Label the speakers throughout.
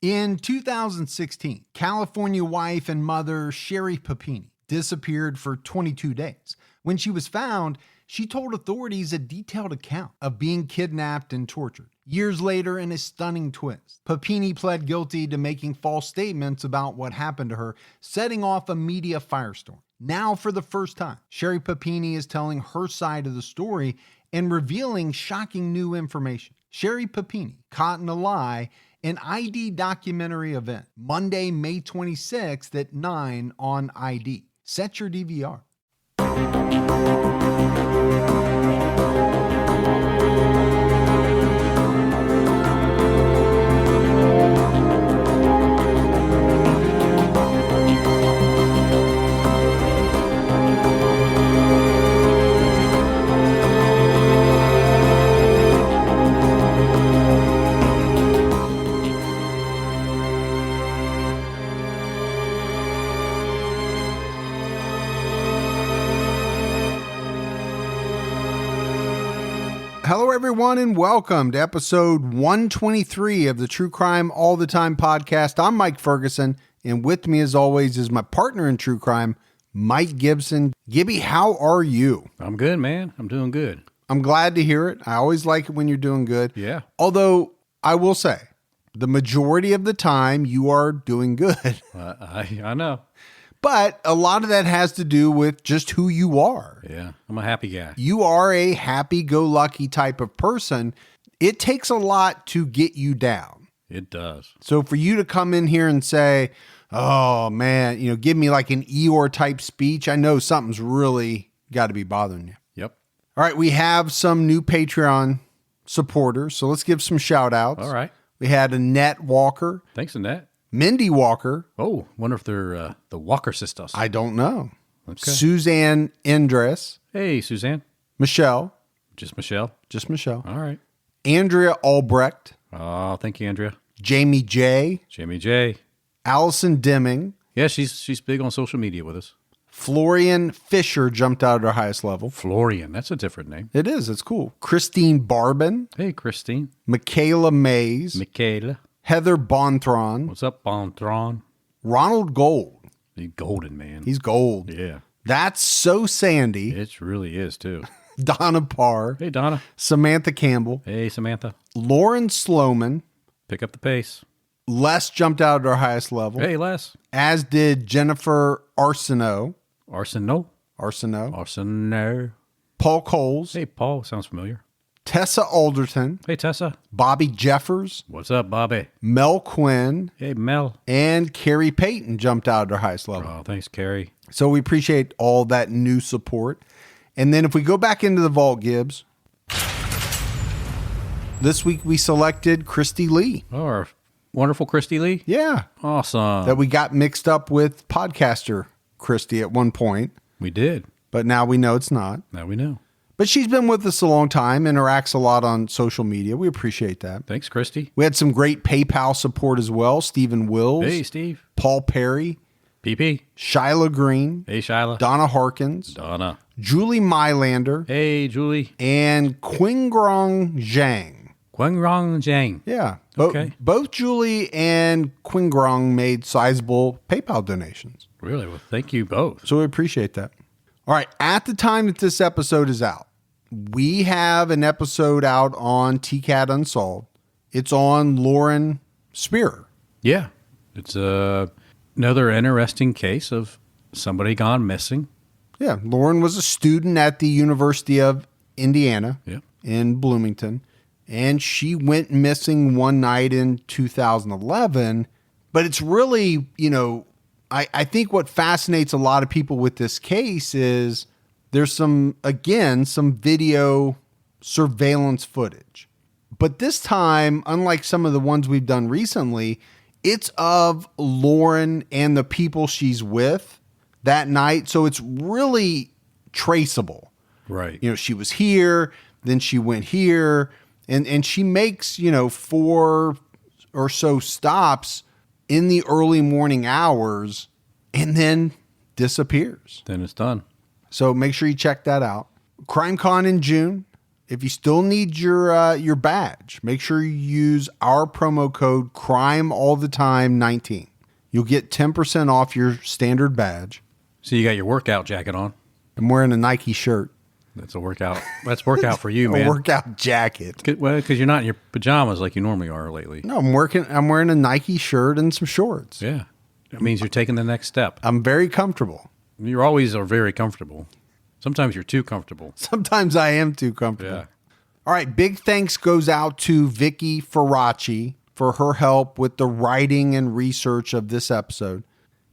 Speaker 1: In 2016, California wife and mother Sherry Papini disappeared for 22 days. When she was found, she told authorities a detailed account of being kidnapped and tortured. Years later, in a stunning twist, Papini pled guilty to making false statements about what happened to her, setting off a media firestorm. Now, for the first time, Sherry Papini is telling her side of the story and revealing shocking new information. Sherry Papini, Caught in a Lie, an ID documentary event, Monday, May 26th at 9 on ID. Set your DVR. Hello, everyone, and welcome to episode 123 of the True Crime All the Time podcast. I'm Mike Ferguson, and with me, as always, is my partner in true crime, Mike Gibson. Gibby, how are you?
Speaker 2: I'm good, man. I'm doing good.
Speaker 1: I'm glad to hear it. I always like it when you're doing good.
Speaker 2: Yeah.
Speaker 1: Although, I will say, the majority of the time, you are doing good.
Speaker 2: I know.
Speaker 1: But a lot of that has to do with just who you are.
Speaker 2: Yeah, I'm a happy guy.
Speaker 1: You are a happy-go-lucky type of person. It takes a lot to get you down.
Speaker 2: It does.
Speaker 1: So for you to come in here and say, oh, man, give me like an Eeyore type speech, I know something's really got to be bothering you.
Speaker 2: Yep.
Speaker 1: All right, we have some new Patreon supporters, so let's give some shout-outs.
Speaker 2: All right.
Speaker 1: We had Annette Walker.
Speaker 2: Thanks, Annette.
Speaker 1: Mindy Walker.
Speaker 2: Oh, wonder if they're the Walker sisters.
Speaker 1: I don't know.
Speaker 2: Okay.
Speaker 1: Suzanne Endress.
Speaker 2: Hey, Suzanne.
Speaker 1: Michelle.
Speaker 2: Just Michelle.
Speaker 1: Just Michelle.
Speaker 2: All right.
Speaker 1: Andrea Albrecht.
Speaker 2: Oh, thank you, Andrea.
Speaker 1: Jamie J.
Speaker 2: Jamie J.
Speaker 1: Allison Deming.
Speaker 2: Yeah, she's big on social media with us.
Speaker 1: Florian Fisher jumped out at her highest level.
Speaker 2: Florian, that's a different name.
Speaker 1: It is. It's cool. Christine Barbin.
Speaker 2: Hey, Christine.
Speaker 1: Michaela Mays.
Speaker 2: Michaela.
Speaker 1: Heather Bonthron.
Speaker 2: What's up, Bonthron?
Speaker 1: Ronald Gold.
Speaker 2: He's golden, man.
Speaker 1: He's gold.
Speaker 2: Yeah.
Speaker 1: That's So Sandy.
Speaker 2: It really is, too.
Speaker 1: Donna Parr.
Speaker 2: Hey, Donna.
Speaker 1: Samantha Campbell.
Speaker 2: Hey, Samantha.
Speaker 1: Lauren Sloman.
Speaker 2: Pick up the pace.
Speaker 1: Les jumped out at her highest level.
Speaker 2: Hey, Les.
Speaker 1: As did Jennifer Arsenault.
Speaker 2: Arsenault.
Speaker 1: Arsenault.
Speaker 2: Arsenault.
Speaker 1: Paul Coles.
Speaker 2: Hey, Paul. Sounds familiar.
Speaker 1: Tessa Alderton.
Speaker 2: Hey, Tessa.
Speaker 1: Bobby Jeffers.
Speaker 2: What's up, Bobby?
Speaker 1: Mel Quinn.
Speaker 2: Hey, Mel.
Speaker 1: And Carrie Payton jumped out at her highest level.
Speaker 2: Oh, thanks, Carrie.
Speaker 1: So we appreciate all that new support. And then if we go back into the vault, Gibbs, this week we selected Christy Lee.
Speaker 2: Oh, our wonderful Christy Lee?
Speaker 1: Yeah.
Speaker 2: Awesome.
Speaker 1: That we got mixed up with podcaster Christy at one point.
Speaker 2: We did.
Speaker 1: But now we know it's not.
Speaker 2: Now we know.
Speaker 1: But she's been with us a long time, interacts a lot on social media. We appreciate that.
Speaker 2: Thanks, Christy.
Speaker 1: We had some great PayPal support as well. Stephen Wills.
Speaker 2: Hey, Steve.
Speaker 1: Paul Perry.
Speaker 2: PP.
Speaker 1: Shyla Green.
Speaker 2: Hey, Shyla.
Speaker 1: Donna Harkins.
Speaker 2: Donna.
Speaker 1: Julie Mylander.
Speaker 2: Hey, Julie.
Speaker 1: And Qingrong Zhang.
Speaker 2: Qingrong Zhang.
Speaker 1: Yeah.
Speaker 2: Okay.
Speaker 1: Both Julie and Qingrong made sizable PayPal donations.
Speaker 2: Really? Well, thank you both.
Speaker 1: So we appreciate that. All right. At the time that this episode is out, we have an episode out on TCAT Unsolved. It's on Lauren Spearer.
Speaker 2: Yeah. It's another interesting case of somebody gone missing.
Speaker 1: Yeah. Lauren was a student at the University of Indiana in Bloomington, and she went missing one night in 2011. But it's really, I think what fascinates a lot of people with this case is there's some video surveillance footage. But this time, unlike some of the ones we've done recently, it's of Lauren and the people she's with that night. So it's really traceable.
Speaker 2: Right.
Speaker 1: She was here, then she went here, and she makes, 4 or so stops in the early morning hours and then disappears.
Speaker 2: Then it's done.
Speaker 1: So make sure you check that out. CrimeCon in June if you still need your badge, make sure you use our promo code CRIMEALLTHETIME19. You'll get 10% off your standard badge.
Speaker 2: So you got your workout jacket on.
Speaker 1: I'm wearing a Nike shirt.
Speaker 2: That's a workout. That's workout for you, man.
Speaker 1: A workout jacket.
Speaker 2: Well, because you're not in your pajamas like you normally are lately.
Speaker 1: No, I'm wearing a Nike shirt and some shorts.
Speaker 2: Yeah. It means you're taking the next step.
Speaker 1: I'm very comfortable.
Speaker 2: You always are very comfortable. Sometimes you're too comfortable.
Speaker 1: Sometimes I am too comfortable.
Speaker 2: Yeah.
Speaker 1: All right. Big thanks goes out to Vicky Faraci for her help with the writing and research of this episode.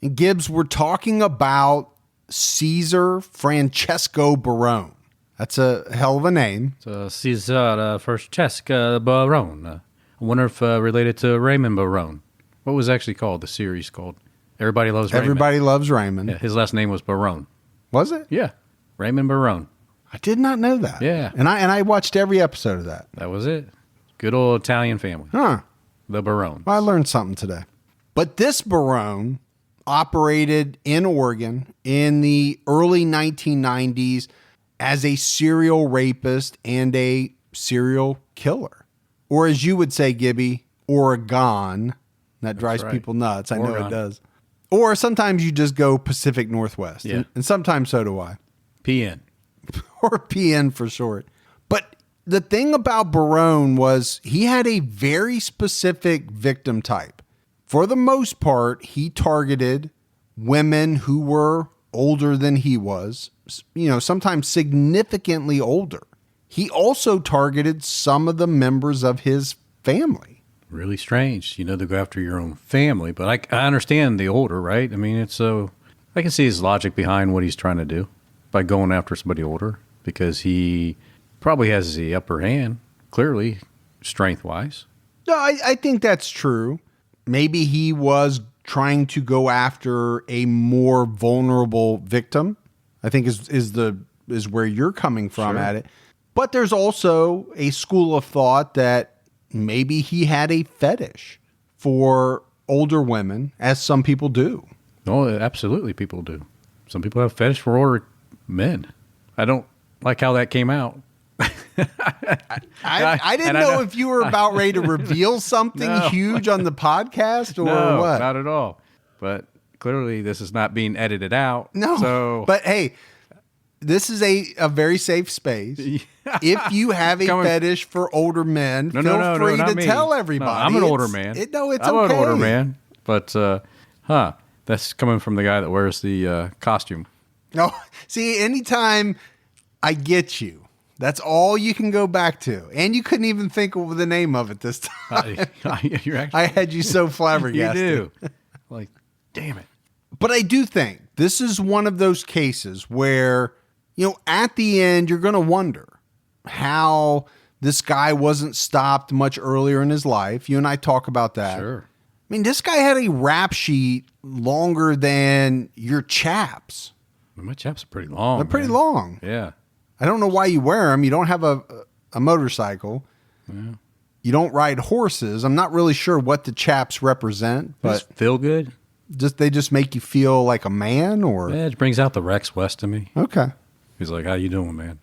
Speaker 1: And Gibbs, we're talking about Cesar Francesco Barone. That's a hell of a name.
Speaker 2: It's Cesar Francesco Barone. I wonder if related to Raymond Barone. What was actually called the series called? Everybody Loves Raymond.
Speaker 1: Everybody Loves Raymond.
Speaker 2: Yeah, his last name was Barone.
Speaker 1: Was it?
Speaker 2: Yeah. Raymond Barone.
Speaker 1: I did not know that.
Speaker 2: Yeah.
Speaker 1: And I watched every episode of that.
Speaker 2: That was it. Good old Italian family.
Speaker 1: Huh.
Speaker 2: The Barones.
Speaker 1: Well, I learned something today. But this Barone operated in Oregon in the early 1990s as a serial rapist and a serial killer. Or as you would say, Gibby, Oregon. That drives people nuts. I know it does. Or sometimes you just go Pacific Northwest.
Speaker 2: Yeah.
Speaker 1: And sometimes so do I.
Speaker 2: PN.
Speaker 1: Or PN for short. But the thing about Barone was he had a very specific victim type. For the most part, he targeted women who were older than he was, sometimes significantly older. He also targeted some of the members of his family.
Speaker 2: Really strange, to go after your own family. But I understand the older, right? I mean, I can see his logic behind what he's trying to do by going after somebody older, because he probably has the upper hand, clearly, strength-wise.
Speaker 1: No, I think that's true. Maybe he was trying to go after a more vulnerable victim, I think is where you're coming from at it. But there's also a school of thought that maybe he had a fetish for older women, as some people do.
Speaker 2: Oh, absolutely people do. Some people have fetish for older men. I don't like how that came out.
Speaker 1: I didn't know if you were about ready to reveal something huge on the podcast or what.
Speaker 2: Not at all. But clearly this is not being edited out.
Speaker 1: No.
Speaker 2: So.
Speaker 1: But hey, this is a very safe space. If you have a fetish for older men, feel free to tell everybody.
Speaker 2: No, I'm an older man.
Speaker 1: It's
Speaker 2: I'm
Speaker 1: okay.
Speaker 2: an older man. But, that's coming from the guy that wears the costume.
Speaker 1: No, see, anytime I get you, that's all you can go back to. And you couldn't even think of the name of it this time. I had you so flabbergasted.
Speaker 2: You do. Like, damn it.
Speaker 1: But I do think this is one of those cases where, at the end, you're going to wonder how this guy wasn't stopped much earlier in his life. You and I talk about that.
Speaker 2: Sure.
Speaker 1: I mean, this guy had a rap sheet longer than your chaps.
Speaker 2: My chaps are pretty long.
Speaker 1: They're pretty long.
Speaker 2: Yeah.
Speaker 1: I don't know why you wear them. You don't have a motorcycle.
Speaker 2: Yeah.
Speaker 1: You don't ride horses. I'm not really sure what the chaps represent, but
Speaker 2: just feel good.
Speaker 1: They just make you feel like a man, or
Speaker 2: yeah, it brings out the Rex West in me.
Speaker 1: Okay.
Speaker 2: He's like, "How you doing, man?"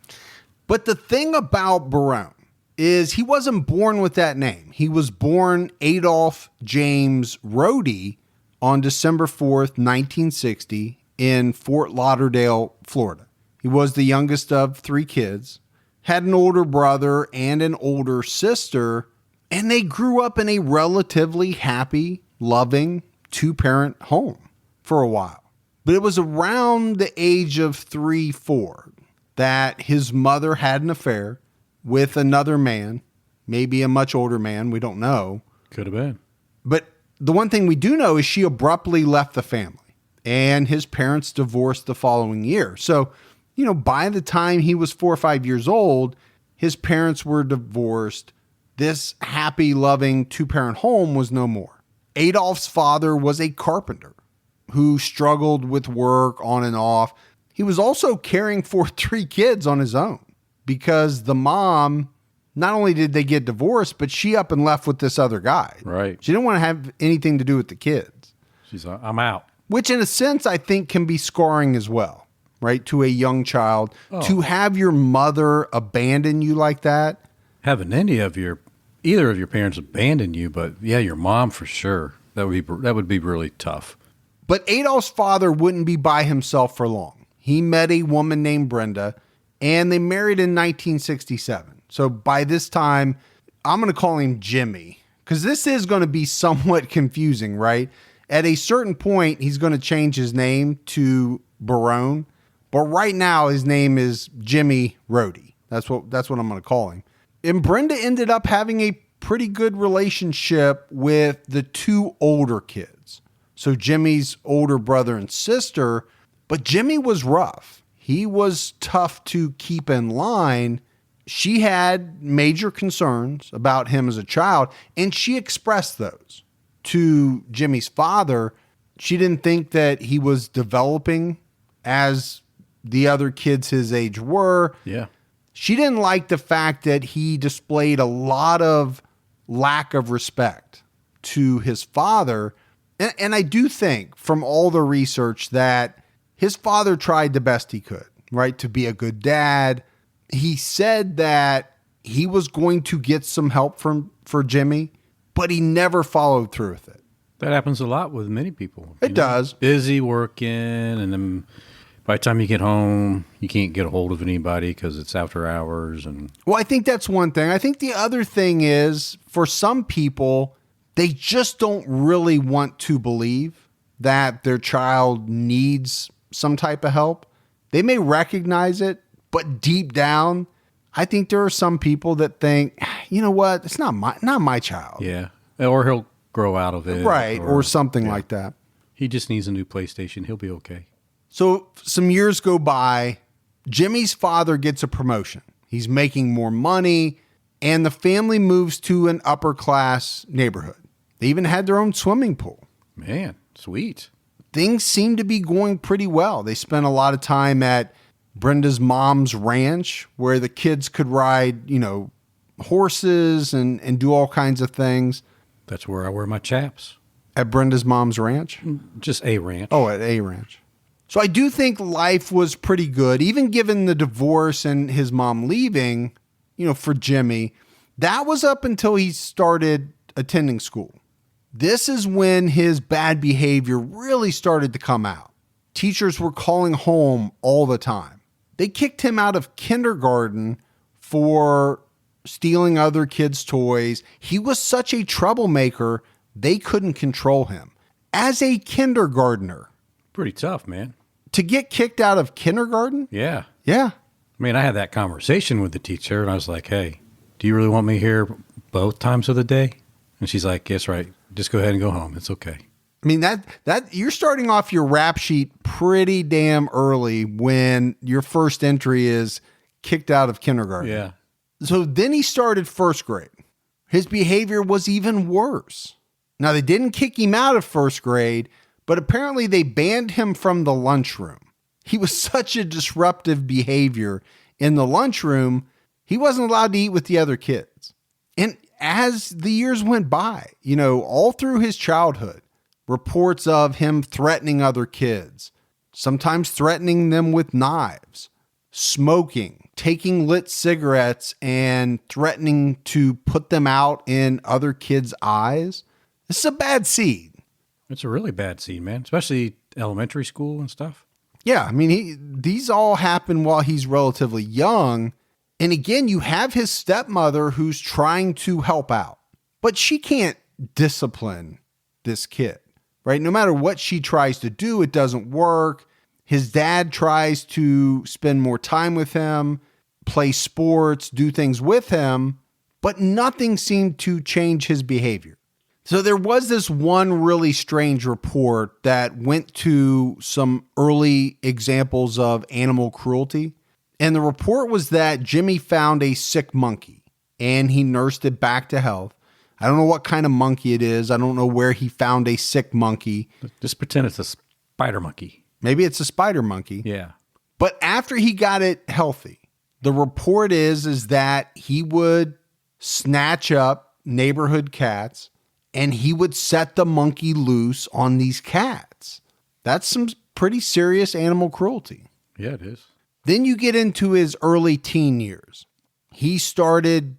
Speaker 1: But the thing about Barone is he wasn't born with that name. He was born Adolph James Rode on December 4th, 1960 in Fort Lauderdale, Florida. He was the youngest of 3 kids, had an older brother and an older sister, and they grew up in a relatively happy, loving 2-parent home for a while. But it was around the age of 3, 4 that his mother had an affair with another man, maybe a much older man. We don't know.
Speaker 2: Could have been.
Speaker 1: But the one thing we do know is she abruptly left the family, and his parents divorced the following year. So, by the time he was 4 or 5 years old, his parents were divorced. This happy, loving 2-parent home was no more. Adolph's father was a carpenter who struggled with work on and off. He was also caring for 3 kids on his own because the mom, not only did they get divorced, but she up and left with this other guy.
Speaker 2: Right.
Speaker 1: She didn't want to have anything to do with the kids.
Speaker 2: She's like, I'm out.
Speaker 1: Which in a sense, I think can be scarring as well. right, to a young child. To have your mother abandon you like that.
Speaker 2: Having either of your parents abandon you, but yeah, your mom for sure. That would be really tough.
Speaker 1: But Adolph's father wouldn't be by himself for long. He met a woman named Brenda, and they married in 1967. So by this time, I'm going to call him Jimmy, because this is going to be somewhat confusing, right? At a certain point, he's going to change his name to Barone, but right now his name is Jimmy Rode. That's what I'm going to call him. And Brenda ended up having a pretty good relationship with the two older kids. So Jimmy's older brother and sister, but Jimmy was rough. He was tough to keep in line. She had major concerns about him as a child, and she expressed those to Jimmy's father. She didn't think that he was developing as the other kids his age were.
Speaker 2: Yeah.
Speaker 1: She didn't like the fact that he displayed a lot of lack of respect to his father. And I do think from all the research that his father tried the best he could, right, to be a good dad. He said that he was going to get some help for Jimmy, but he never followed through with it.
Speaker 2: That happens a lot with many people.
Speaker 1: It does.
Speaker 2: Busy working, and then by the time you get home, you can't get a hold of anybody because it's after hours.
Speaker 1: Well, I think that's one thing. I think the other thing is, for some people, they just don't really want to believe that their child needs some type of help. They may recognize it, but deep down, I think there are some people that think, you know what, it's not my child.
Speaker 2: Yeah. Or he'll grow out of it.
Speaker 1: Right, or something like that.
Speaker 2: He just needs a new PlayStation. He'll be okay.
Speaker 1: So some years go by. Jimmy's father gets a promotion. He's making more money, and the family moves to an upper class neighborhood. They even had their own swimming pool.
Speaker 2: Man, sweet.
Speaker 1: Things seem to be going pretty well. They spent a lot of time at Brenda's mom's ranch where the kids could ride, horses and do all kinds of things.
Speaker 2: That's where I wear my chaps.
Speaker 1: At Brenda's mom's ranch?
Speaker 2: Just a ranch.
Speaker 1: Oh, at a ranch. So I do think life was pretty good, even given the divorce and his mom leaving, for Jimmy. That was up until he started attending school. This is when his bad behavior really started to come out. Teachers were calling home all the time. They kicked him out of kindergarten for stealing other kids' toys. He was such a troublemaker, they couldn't control him. As a kindergartner.
Speaker 2: Pretty tough, man.
Speaker 1: To get kicked out of kindergarten?
Speaker 2: Yeah.
Speaker 1: Yeah.
Speaker 2: I mean, I had that conversation with the teacher, and I was like, hey, do you really want me here both times of the day? And she's like, yes, right. Just go ahead and go home. It's okay.
Speaker 1: I mean, that you're starting off your rap sheet pretty damn early when your first entry is kicked out of kindergarten.
Speaker 2: Yeah.
Speaker 1: So then he started first grade. His behavior was even worse. Now, they didn't kick him out of first grade, but apparently they banned him from the lunchroom. He was such a disruptive behavior in the lunchroom, he wasn't allowed to eat with the other kids. And as the years went by, all through his childhood, reports of him threatening other kids, sometimes threatening them with knives, smoking, taking lit cigarettes and threatening to put them out in other kids' eyes. This is a bad seed.
Speaker 2: It's a really bad seed, man, especially elementary school and stuff.
Speaker 1: Yeah, I mean, these all happen while he's relatively young. And again, you have his stepmother who's trying to help out, but she can't discipline this kid, right? No matter what she tries to do, it doesn't work. His dad tries to spend more time with him, play sports, do things with him, but nothing seemed to change his behavior. So there was this one really strange report that went to some early examples of animal cruelty. And the report was that Jimmy found a sick monkey and he nursed it back to health. I don't know what kind of monkey it is. I don't know where he found a sick monkey.
Speaker 2: Just pretend it's a spider monkey.
Speaker 1: Maybe it's a spider monkey.
Speaker 2: Yeah.
Speaker 1: But after he got it healthy, the report is that he would snatch up neighborhood cats and he would set the monkey loose on these cats. That's some pretty serious animal cruelty.
Speaker 2: Yeah, it is.
Speaker 1: Then you get into his early teen years. He started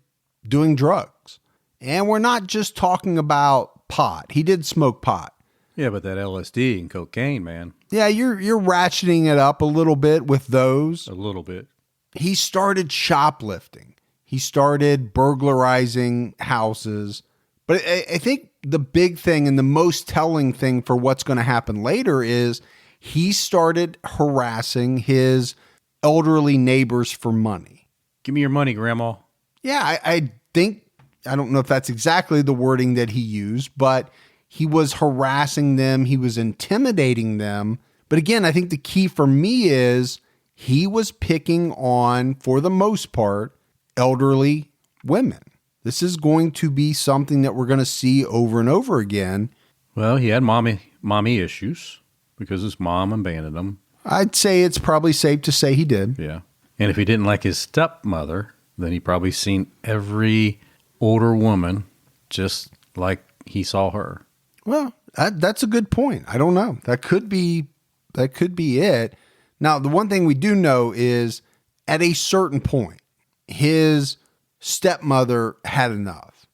Speaker 1: doing drugs. And we're not just talking about pot. He did smoke pot.
Speaker 2: Yeah, but that LSD and cocaine, man.
Speaker 1: Yeah, you're ratcheting it up a little bit with those.
Speaker 2: A little bit.
Speaker 1: He started shoplifting. He started burglarizing houses. But I think the big thing and the most telling thing for what's going to happen later is he started harassing his elderly neighbors for money.
Speaker 2: Give me your money, Grandma.
Speaker 1: Yeah, I think, I don't know if that's exactly the wording that he used, but he was harassing them. He was intimidating them. But again, I think the key for me is he was picking on, for the most part, elderly women. This is going to be something that we're going to see over and over again.
Speaker 2: Well, he had mommy issues because his mom abandoned him.
Speaker 1: I'd say it's probably safe to say he did.
Speaker 2: Yeah. And if he didn't like his stepmother, then he probably seen every older woman just like he saw her.
Speaker 1: Well, that's a good point. I don't know. That could be it. Now, the one thing we do know is at a certain point, his stepmother had enough.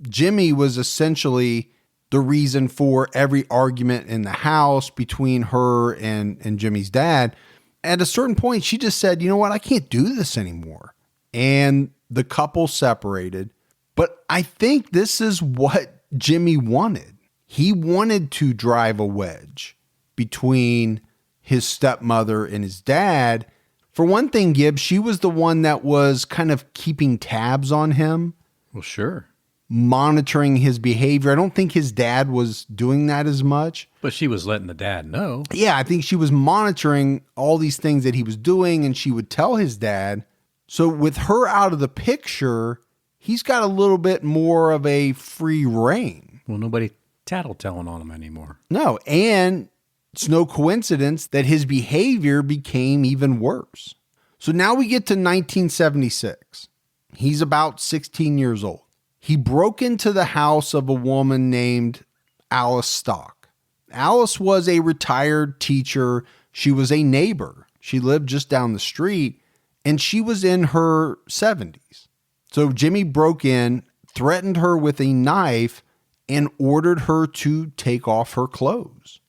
Speaker 1: Jimmy was essentially the reason for every argument in the house between her and Jimmy's dad. At a certain point, she just said, you know what? I can't do this anymore. And the couple separated. But I think this is what Jimmy wanted. He wanted to drive a wedge between his stepmother and his dad. For one thing, Gibbs, she was the one that was kind of keeping tabs on him.
Speaker 2: Well, sure.
Speaker 1: Monitoring his behavior. I don't think his dad was doing that as much.
Speaker 2: But she was letting the dad know.
Speaker 1: Yeah, I think she was monitoring all these things that he was doing, and she would tell his dad. So with her out of the picture, he's got a little bit more of a free rein.
Speaker 2: Well, nobody tattletelling on him anymore.
Speaker 1: No, and it's no coincidence that his behavior became even worse. So now we get to 1976. He's about 16 years old. He broke into the house of a woman named Alice Stock. Alice was a retired teacher. She was a neighbor. She lived just down the street, and she was in her 70s. So Jimmy broke in, threatened her with a knife, and ordered her to take off her clothes.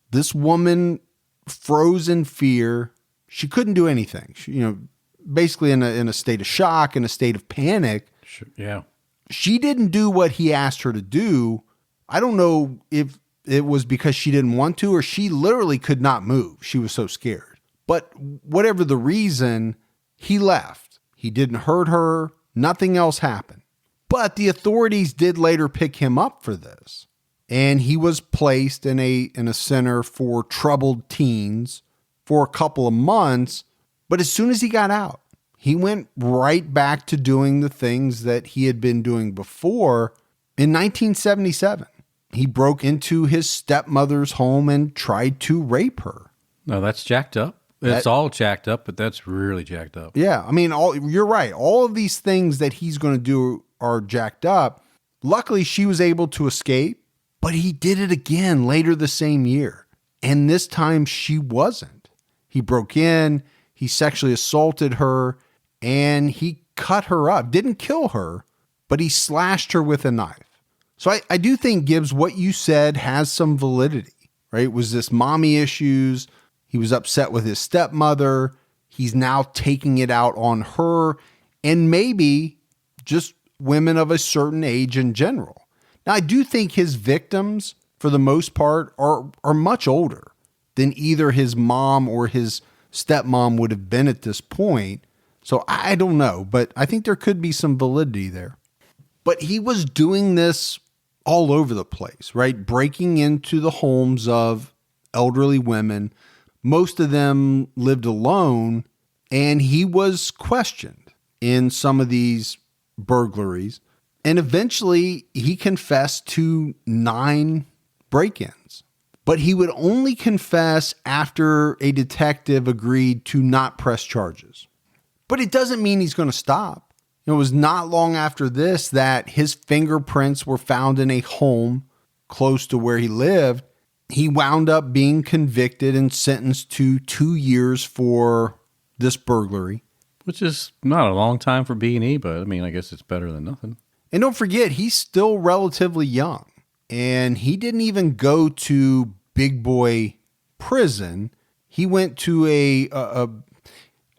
Speaker 1: This woman froze in fear. She couldn't do anything. She, basically in a state of shock, in a state of panic.
Speaker 2: Yeah.
Speaker 1: She didn't do what he asked her to do. I don't know if it was because she didn't want to or she literally could not move. She was so scared. But whatever the reason, he left. He didn't hurt her. Nothing else happened. But the authorities did later pick him up for this. And he was placed in a center for troubled teens for a couple of months. But as soon as he got out, he went right back to doing the things that he had been doing before. In 1977, he broke into his stepmother's home and tried to rape her.
Speaker 2: No, that's jacked up. It's all jacked up, but that's really jacked up.
Speaker 1: Yeah, I mean, you're right. All of these things that he's going to do are jacked up. Luckily, she was able to escape, but he did it again later the same year. And this time she wasn't. He broke in, he sexually assaulted her, and he cut her up. Didn't kill her, but he slashed her with a knife. So I do think, Gibbs, what you said has some validity, right? It was this mommy issues. He was upset with his stepmother. He's now taking it out on her and maybe just women of a certain age in general. Now, I do think his victims, for the most part, are much older than either his mom or his stepmom would have been at this point. So I don't know, but I think there could be some validity there. But he was doing this all over the place, right? Breaking into the homes of elderly women. Most of them lived alone, and he was questioned in some of these burglaries. And eventually he confessed to 9 break-ins. But he would only confess after a detective agreed to not press charges. But it doesn't mean he's going to stop. It was not long after this that his fingerprints were found in a home close to where he lived. He wound up being convicted and sentenced to 2 years for this burglary.
Speaker 2: Which is not a long time for B&E, but I mean, I guess it's better than nothing.
Speaker 1: And don't forget, he's still relatively young. And he didn't even go to big boy prison. He went to a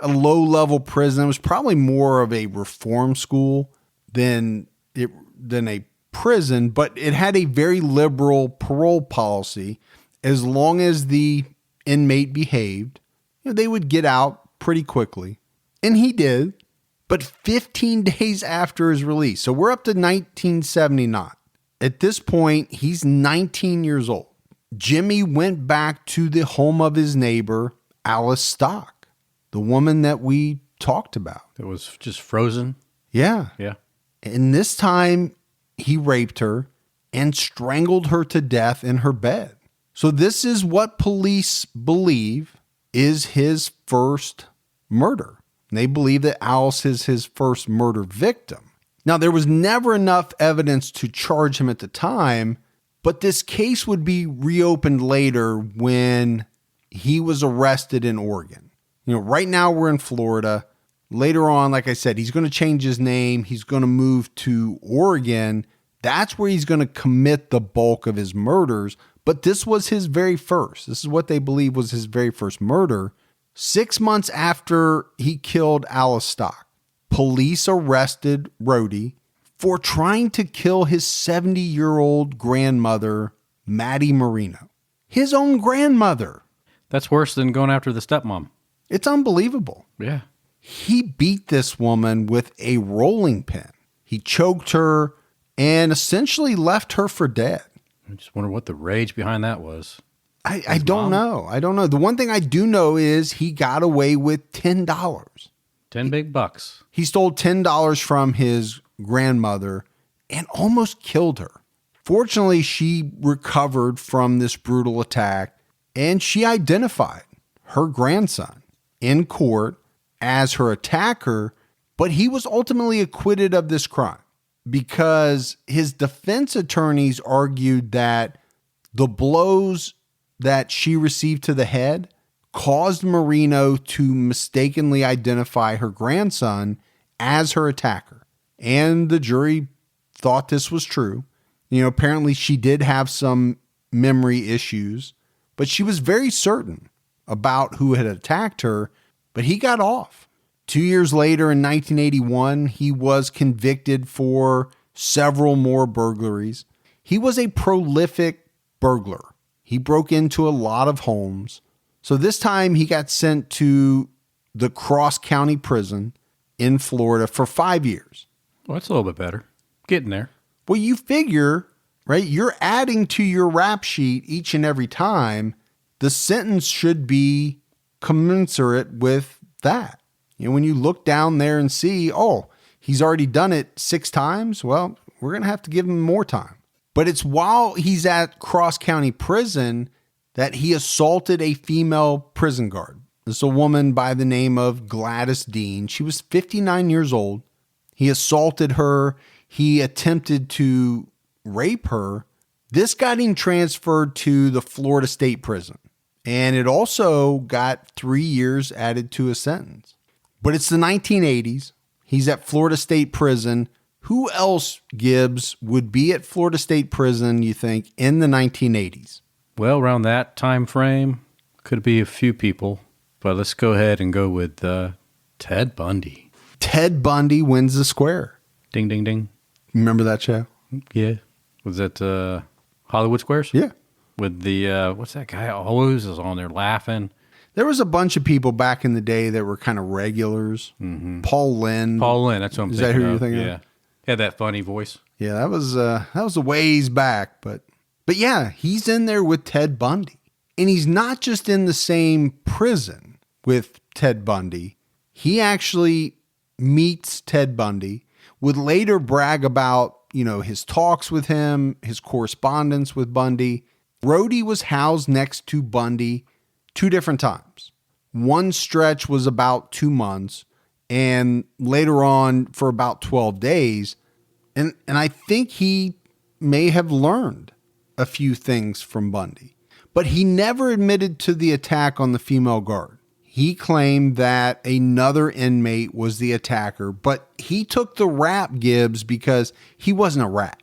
Speaker 1: low-level prison. It was probably more of a reform school than a prison, but it had a very liberal parole policy. As long as the inmate behaved, they would get out pretty quickly. And he did, but 15 days after his release. So we're up to 1979. At this point, he's 19 years old. Jimmy went back to the home of his neighbor, Alice Stock, the woman that we talked about.
Speaker 2: It was just frozen.
Speaker 1: Yeah.
Speaker 2: Yeah.
Speaker 1: And this time, he raped her and strangled her to death in her bed. So this is what police believe is his first murder. They believe that Alice is his first murder victim. Now, there was never enough evidence to charge him at the time, but this case would be reopened later when he was arrested in Oregon. Right now we're in Florida. Later on, like I said, he's going to change his name. He's going to move to Oregon. That's where he's going to commit the bulk of his murders. But this was his very first. This is what they believe was his very first murder. 6 months after he killed Alice Stock, police arrested Rode for trying to kill his 70-year-old grandmother, Maddie Marino. His own grandmother.
Speaker 2: That's worse than going after the stepmom.
Speaker 1: It's unbelievable.
Speaker 2: Yeah.
Speaker 1: He beat this woman with a rolling pin. He choked her and essentially left her for dead.
Speaker 2: I just wonder what the rage behind that was.
Speaker 1: I don't know. I don't know. The one thing I do know is he got away with $10.
Speaker 2: 10 big bucks.
Speaker 1: He stole $10 from his grandmother and almost killed her. Fortunately, she recovered from this brutal attack and she identified her grandson in court as her attacker, but he was ultimately acquitted of this crime because his defense attorneys argued that the blows that she received to the head caused Marino to mistakenly identify her grandson as her attacker. And the jury thought this was true. Apparently she did have some memory issues, but she was very certain about who had attacked her, but he got off. 2 years later, in 1981, he was convicted for several more burglaries. He was a prolific burglar. He broke into a lot of homes. So this time he got sent to the Cross County Prison in Florida for 5 years.
Speaker 2: Well, that's a little bit better. Getting there.
Speaker 1: Well, you figure, right? You're adding to your rap sheet each and every time. The sentence should be commensurate with that. When you look down there and see, oh, he's already done it 6 times. Well, we're going to have to give him more time. But it's while he's at Cross County Prison that he assaulted a female prison guard. This is a woman by the name of Gladys Dean. She was 59 years old. He assaulted her. He attempted to rape her. This got him transferred to the Florida State Prison. And it also got 3 years added to his sentence. But it's the 1980s. He's at Florida State Prison. Who else, Gibbs, would be at Florida State Prison, you think, in the 1980s?
Speaker 2: Well, around that time frame, could be a few people. But let's go ahead and go with Ted Bundy.
Speaker 1: Ted Bundy wins the square.
Speaker 2: Ding, ding, ding.
Speaker 1: Remember that show?
Speaker 2: Yeah. Was that Hollywood Squares?
Speaker 1: Yeah.
Speaker 2: With the, what's that guy always is on there laughing?
Speaker 1: There was a bunch of people back in the day that were kind of regulars. Mm-hmm. Paul Lynde.
Speaker 2: Paul Lynde, that's what I'm thinking of.
Speaker 1: Is that who you're thinking of?
Speaker 2: Yeah. Had that funny voice.
Speaker 1: Yeah, that was a ways back. But yeah, he's in there with Ted Bundy. And he's not just in the same prison with Ted Bundy. He actually meets Ted Bundy, would later brag about, his talks with him, his correspondence with Bundy. Rode was housed next to Bundy 2 different times. One stretch was about 2 months, and later on for about 12 days. And I think he may have learned a few things from Bundy. But he never admitted to the attack on the female guard. He claimed that another inmate was the attacker, but he took the rap, Gibbs, because he wasn't a rat.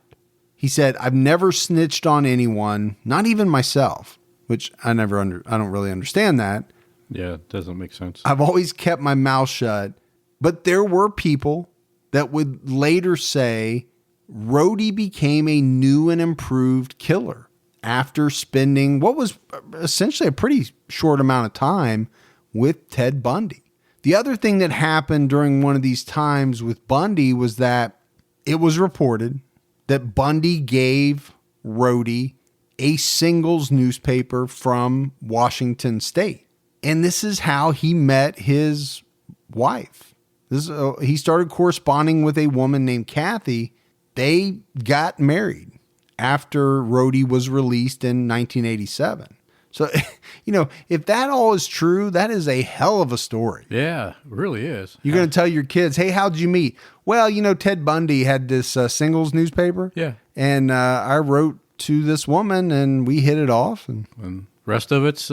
Speaker 1: He said, "I've never snitched on anyone, not even myself," which I don't really understand that.
Speaker 2: Yeah, it doesn't make sense.
Speaker 1: "I've always kept my mouth shut." But there were people that would later say Rode became a new and improved killer after spending what was essentially a pretty short amount of time with Ted Bundy. The other thing that happened during one of these times with Bundy was that it was reported that Bundy gave Rode a singles newspaper from Washington State. And this is how he met his wife. He started corresponding with a woman named Kathy. They got married after Rode was released in 1987. So, if that all is true, that is a hell of a story.
Speaker 2: Yeah, it really is.
Speaker 1: You're going to tell your kids, "Hey, how'd you meet?" "Well, Ted Bundy had this singles newspaper.
Speaker 2: Yeah.
Speaker 1: And I wrote to this woman and we hit it off." And
Speaker 2: the rest of it's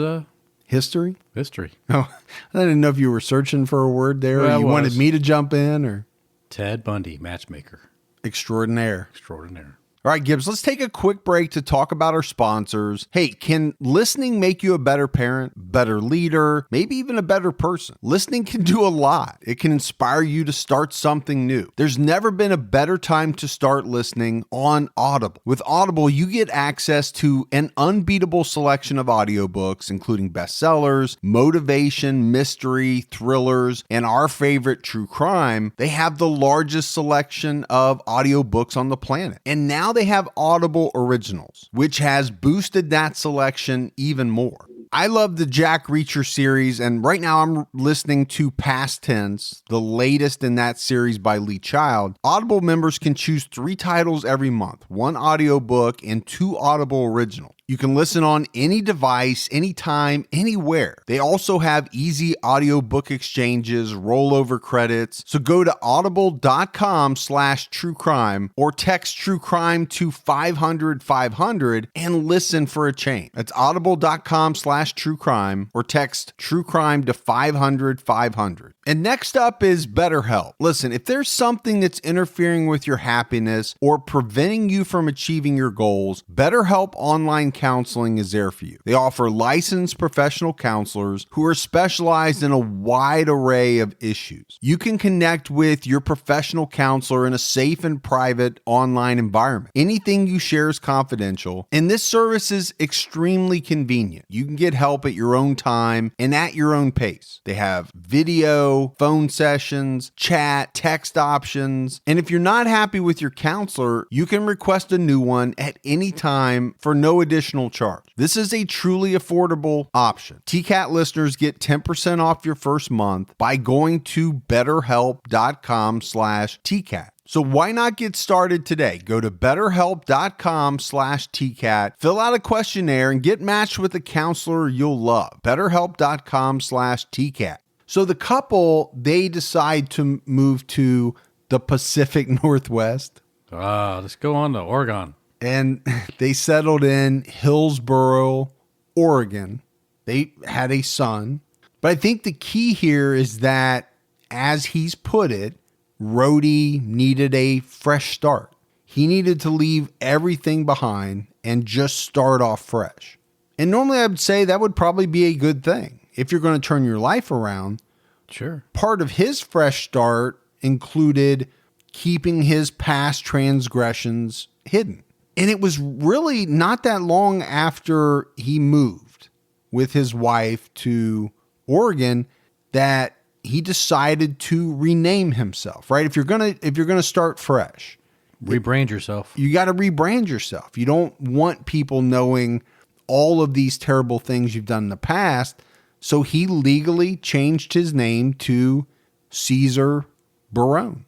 Speaker 1: history.
Speaker 2: history.
Speaker 1: Oh, I didn't know if you were searching for a word there.
Speaker 2: Well,
Speaker 1: or you wanted me to jump in, or
Speaker 2: Ted Bundy, matchmaker
Speaker 1: extraordinaire.
Speaker 2: extraordinaire.
Speaker 1: All right, Gibbs, let's take a quick break to talk about our sponsors. Hey, can listening make you a better parent, better leader, maybe even a better person? Listening can do a lot. It can inspire you to start something new. There's never been a better time to start listening on Audible. With Audible, you get access to an unbeatable selection of audiobooks, including bestsellers, motivation, mystery, thrillers, and our favorite, true crime. They have the largest selection of audiobooks on the planet. And now they have Audible Originals, which has boosted that selection even more. I love the Jack Reacher series, and right now I'm listening to Past Tense, the latest in that series by Lee Child. Audible members can choose 3 titles every month, 1 audiobook and 2 Audible Originals. You can listen on any device, anytime, anywhere. They also have easy audiobook exchanges, rollover credits. So go to audible.com/truecrime or text true crime to 500-500 and listen for a change. That's audible.com/truecrime or text true crime to 500-500. And next up is BetterHelp. Listen, if there's something that's interfering with your happiness or preventing you from achieving your goals, BetterHelp Online Counseling is there for you. They offer licensed professional counselors who are specialized in a wide array of issues. You can connect with your professional counselor in a safe and private online environment. Anything you share is confidential, and this service is extremely convenient. You can get help at your own time and at your own pace. They have video, phone sessions, chat, text options, and if you're not happy with your counselor, you can request a new one at any time for no additional charge. This is a truly affordable option. TCAT listeners get 10% off your first month by going to betterhelp.com/TCAT. So why not get started today? Go to betterhelp.com/TCAT, fill out a questionnaire, and get matched with a counselor you'll love. betterhelp.com/TCAT. So the couple, they decide to move to the Pacific Northwest.
Speaker 2: Let's go on to Oregon.
Speaker 1: And they settled in Hillsboro, Oregon. They had a son. But I think the key here is that, as he's put it, Rode needed a fresh start. He needed to leave everything behind and just start off fresh. And normally I would say that would probably be a good thing. If you're going to turn your life around,
Speaker 2: sure.
Speaker 1: Part of his fresh start included keeping his past transgressions hidden. And it was really not that long after he moved with his wife to Oregon that he decided to rename himself, right? If you're going to start fresh,
Speaker 2: rebrand yourself.
Speaker 1: You got to rebrand yourself. You don't want people knowing all of these terrible things you've done in the past. So he legally changed his name to Cesar Barone.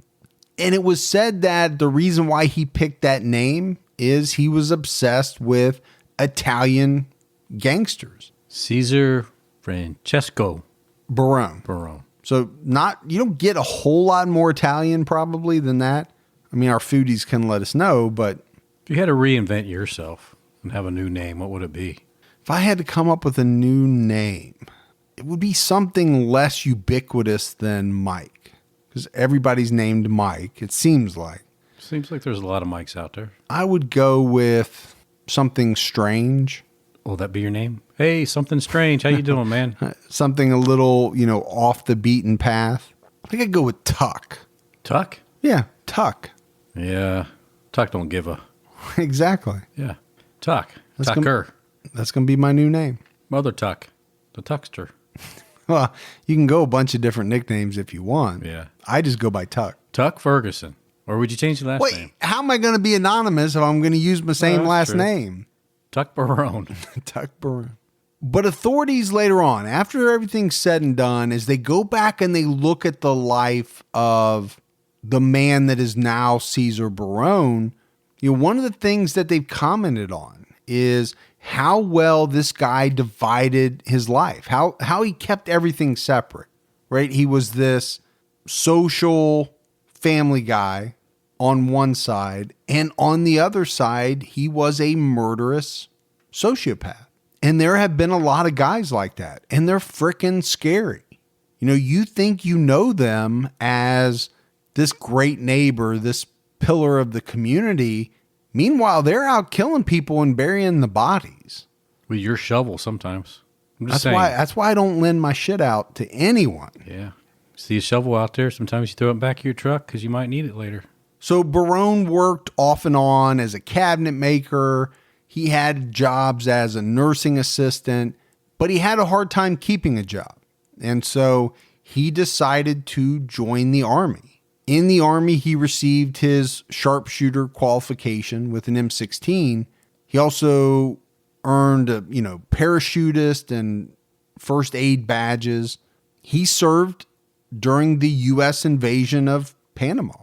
Speaker 1: And it was said that the reason why he picked that name is he was obsessed with Italian gangsters.
Speaker 2: Cesar Francesco
Speaker 1: Barone. So you don't get a whole lot more Italian probably than that. I mean, our foodies can let us know, but
Speaker 2: if you had to reinvent yourself and have a new name, what would it be?
Speaker 1: If I had to come up with a new name, it would be something less ubiquitous than Mike. Because everybody's named Mike, it seems like.
Speaker 2: Seems like there's a lot of Mikes out there.
Speaker 1: I would go with something strange.
Speaker 2: Will that be your name? Hey, something strange. How you doing, man?
Speaker 1: Something a little, off the beaten path. I think I'd go with Tuck.
Speaker 2: Tuck?
Speaker 1: Yeah, Tuck.
Speaker 2: Yeah. Tuck don't give a...
Speaker 1: Exactly.
Speaker 2: Yeah. Tuck.
Speaker 1: That's
Speaker 2: Tucker.
Speaker 1: That's going to be my new name.
Speaker 2: Mother Tuck. The Tuckster.
Speaker 1: Well, you can go a bunch of different nicknames if you want.
Speaker 2: Yeah.
Speaker 1: I just go by Tuck.
Speaker 2: Tuck Ferguson. Or would you change the last name?
Speaker 1: How am I going to be anonymous if I'm going to use my same last
Speaker 2: true.
Speaker 1: name?
Speaker 2: Tuck Barone.
Speaker 1: Tuck Barone. But authorities later on, after everything's said and done, as they go back and they look at the life of the man that is now Cesar Barone, one of the things that they've commented on is how well this guy divided his life, how he kept everything separate, right? He was this social family guy on one side, and on the other side, he was a murderous sociopath. And there have been a lot of guys like that, and they're freaking scary. You think you know them as this great neighbor, this pillar of the community. Meanwhile, they're out killing people and burying the bodies.
Speaker 2: With your shovel sometimes. I'm just
Speaker 1: That's why I don't lend my shit out to anyone.
Speaker 2: Yeah. See a shovel out there, sometimes you throw it back of your truck because you might need it later.
Speaker 1: So Barone worked off and on as a cabinet maker. He had jobs as a nursing assistant, but he had a hard time keeping a job. And so he decided to join the Army. In the Army, he received his sharpshooter qualification with an M16. He also earned parachutist and first aid badges. He served during the U.S. invasion of Panama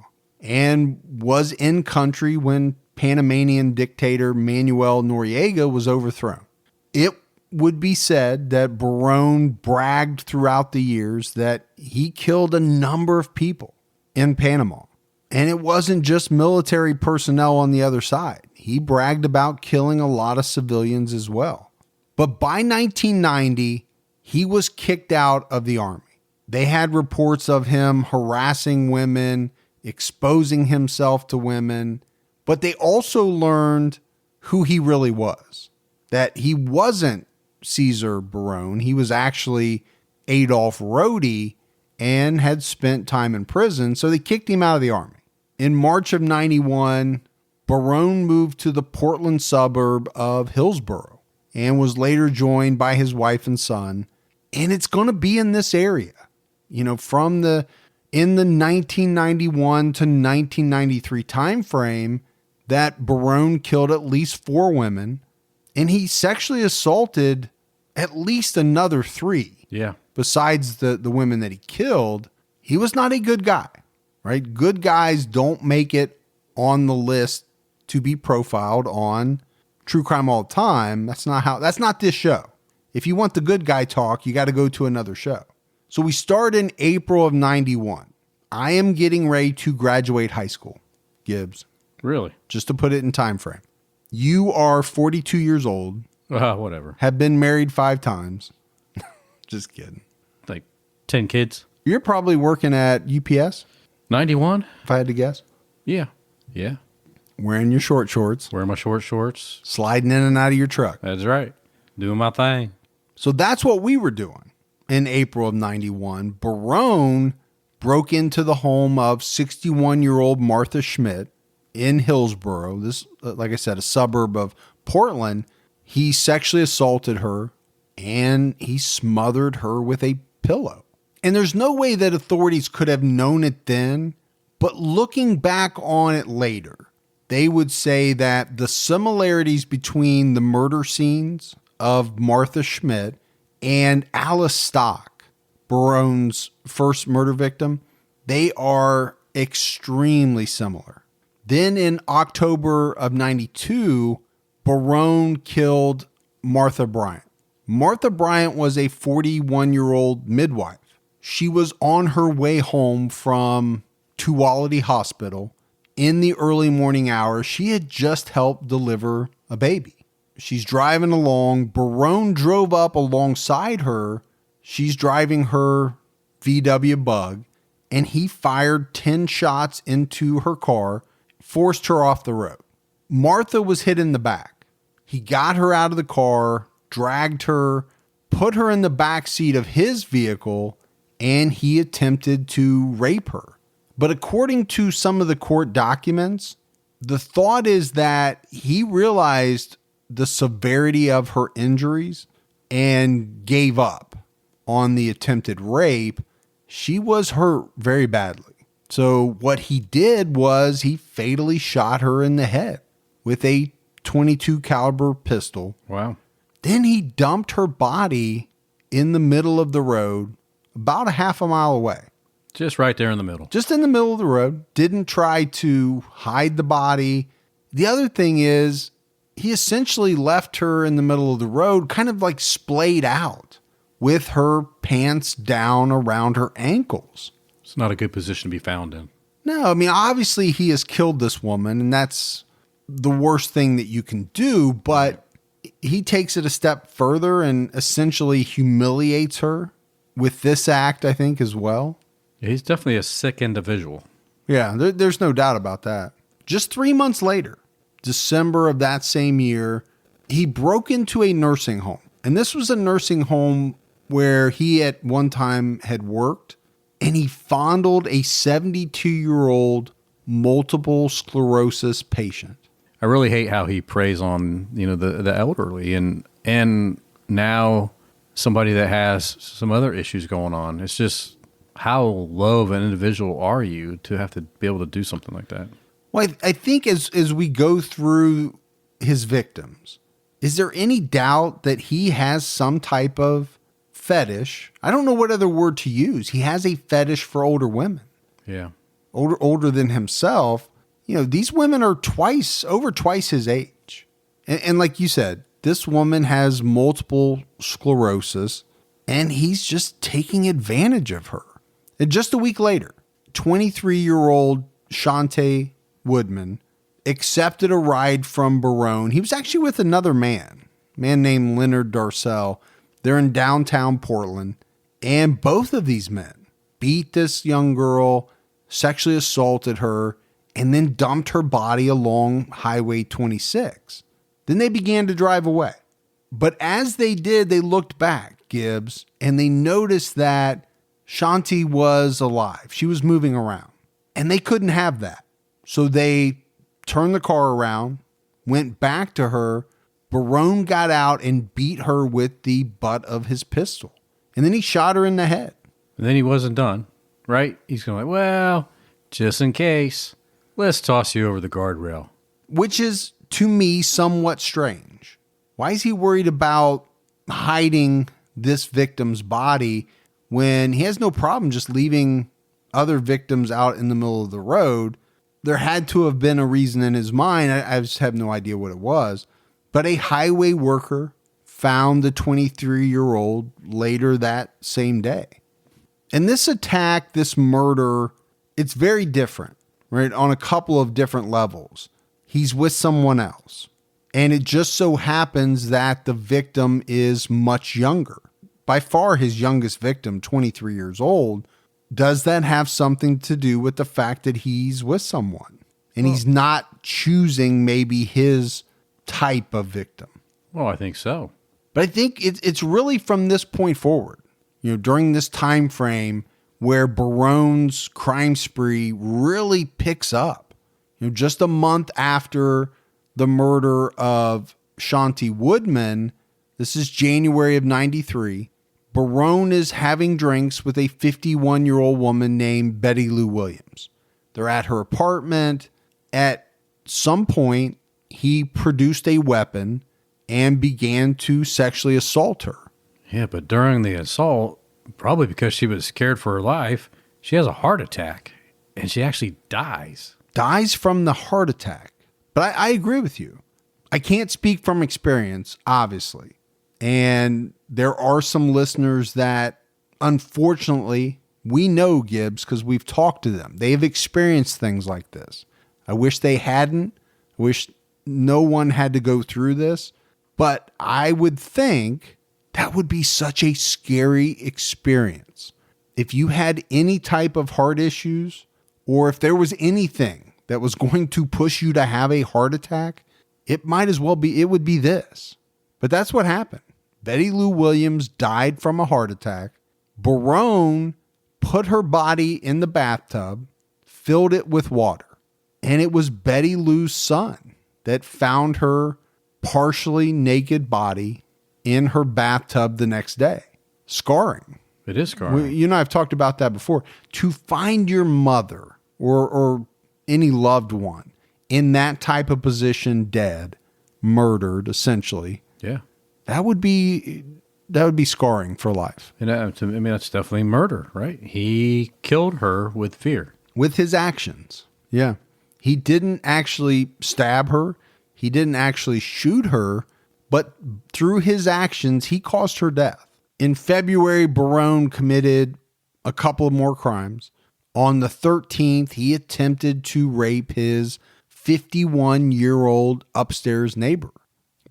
Speaker 1: and was in country when Panamanian dictator Manuel Noriega was overthrown. It would be said that Barone bragged throughout the years that he killed a number of people in Panama. And it wasn't just military personnel on the other side. He bragged about killing a lot of civilians as well. But by 1990, he was kicked out of the Army. They had reports of him harassing women, exposing himself to women, but they also learned who he really was, that he wasn't Cesar Barone. He was actually Adolph Rode and had spent time in prison, so they kicked him out of the Army. In March of 91, Barone moved to the Portland suburb of Hillsborough and was later joined by his wife and son. And it's going to be in this area, in the 1991 to 1993 timeframe that Barone killed at least 4 women, and he sexually assaulted at least another 3.
Speaker 2: Yeah.
Speaker 1: Besides the women that he killed. He was not a good guy, right? Good guys don't make it on the list to be profiled on True Crime All the Time. That's not this show. If you want the good guy talk, you got to go to another show. So we start in April of 91. I am getting ready to graduate high school, Gibbs.
Speaker 2: Really?
Speaker 1: Just to put it in time frame. You are 42 years old.
Speaker 2: Whatever.
Speaker 1: Have been married 5 times. Just kidding.
Speaker 2: Like 10 kids?
Speaker 1: You're probably working at UPS.
Speaker 2: 91?
Speaker 1: If I had to guess.
Speaker 2: Yeah. Yeah.
Speaker 1: Wearing your short shorts.
Speaker 2: Wearing my short shorts.
Speaker 1: Sliding in and out of your truck.
Speaker 2: That's right. Doing my thing.
Speaker 1: So that's what we were doing in April of 91. Barone broke into the home of 61-year-old Martha Schmidt in Hillsborough. This, like I said, a suburb of Portland. He sexually assaulted her and he smothered her with a pillow. And there's no way that authorities could have known it then, but looking back on it later, they would say that the similarities between the murder scenes of Martha Schmidt and Alice Stock, Barone's first murder victim, they are extremely similar. Then in October of 92, Barone killed Martha Bryant. Martha Bryant was a 41-year-old midwife. She was on her way home from Tuolity Hospital in the early morning hours. She had just helped deliver a baby. She's driving along. Barone drove up alongside her. She's driving her VW Bug, and he fired 10 shots into her car, forced her off the road. Martha was hit in the back. He got her out of the car, dragged her, put her in the back seat of his vehicle, and he attempted to rape her. But according to some of the court documents, the thought is that he realized the severity of her injuries and gave up on the attempted rape. She was hurt very badly. So what he did was he fatally shot her in the head with a .22 caliber pistol.
Speaker 2: Wow.
Speaker 1: Then he dumped her body in the middle of the road, about a half a mile away.
Speaker 2: Just right there in the middle.
Speaker 1: Just in the middle of the road. Didn't try to hide the body. The other thing is, he essentially left her in the middle of the road, kind of like splayed out with her pants down around her ankles.
Speaker 2: It's not a good position to be found in.
Speaker 1: No, I mean, obviously he has killed this woman, and that's the worst thing that you can do, but he takes it a step further and essentially humiliates her with this act, I think, as well.
Speaker 2: Yeah, he's definitely a sick individual.
Speaker 1: Yeah, there's no doubt about that. Just 3 months later, December of that same year, he broke into a nursing home. And this was a nursing home where he at one time had worked, and he fondled a 72-year-old multiple sclerosis patient.
Speaker 2: I really hate how he preys on, the elderly and now somebody that has some other issues going on. It's just, how low of an individual are you to have to be able to do something like that?
Speaker 1: Well, I think as we go through his victims, is there any doubt that he has some type of fetish? I don't know what other word to use. He has a fetish for older women.
Speaker 2: Yeah.
Speaker 1: Older than himself. These women are over twice his age. And like you said, this woman has multiple sclerosis, and he's just taking advantage of her. And just a week later, 23-year-old Shante Woodman accepted a ride from Barone. He was actually with another man named Leonard Darcell. They're in downtown Portland, and both of these men beat this young girl, sexually assaulted her, and then dumped her body along Highway 26. Then they began to drive away. But as they did, they looked back, Gibbs, and they noticed that Shanti was alive. She was moving around, and they couldn't have that. So they turned the car around, went back to her. Barone got out and beat her with the butt of his pistol. And then he shot her in the head.
Speaker 2: And then he wasn't done, right? He's going like, well, just in case, let's toss you over the guardrail.
Speaker 1: Which is, to me, somewhat strange. Why is he worried about hiding this victim's body when he has no problem just leaving other victims out in the middle of the road? There had to have been a reason in his mind. I just have no idea what it was. But a highway worker found the 23-year-old later that same day. And this attack, this murder, it's very different, right? On a couple of different levels. He's with someone else. And it just so happens that the victim is much younger. By far his youngest victim, 23 years old. Does that have something to do with the fact that he's with someone? And he's not choosing maybe his type of victim?
Speaker 2: Well, I think so.
Speaker 1: But I think it's really from this point forward, during this time frame where Barone's crime spree really picks up. Just a month after the murder of Shanti Woodman, this is January of 93, Barone is having drinks with a 51-year-old woman named Betty Lou Williams. They're at her apartment. At some point, he produced a weapon and began to sexually assault her.
Speaker 2: Yeah, but during the assault, probably because she was scared for her life, she has a heart attack, and she actually dies.
Speaker 1: Dies from the heart attack. But I agree with you. I can't speak from experience, obviously. And there are some listeners that, unfortunately, we know, Gibbs, because we've talked to them. They have experienced things like this. I wish they hadn't. I wish no one had to go through this. But I would think that would be such a scary experience. If you had any type of heart issues, or if there was anything that was going to push you to have a heart attack, it would be this. But that's what happened. Betty Lou Williams died from a heart attack. Barone put her body in the bathtub, filled it with water. And it was Betty Lou's son that found her partially naked body in her bathtub the next day. Scarring.
Speaker 2: It is scarring.
Speaker 1: You and I have talked about that before. To find your mother or any loved one in that type of position, dead, murdered, essentially.
Speaker 2: Yeah.
Speaker 1: That would be scarring for life.
Speaker 2: And that's definitely murder, right? He killed her with fear.
Speaker 1: With his actions. Yeah. He didn't actually stab her. He didn't actually shoot her, but through his actions, he caused her death. In February, Barone committed a couple of more crimes. On the 13th, he attempted to rape his 51-year-old upstairs neighbor.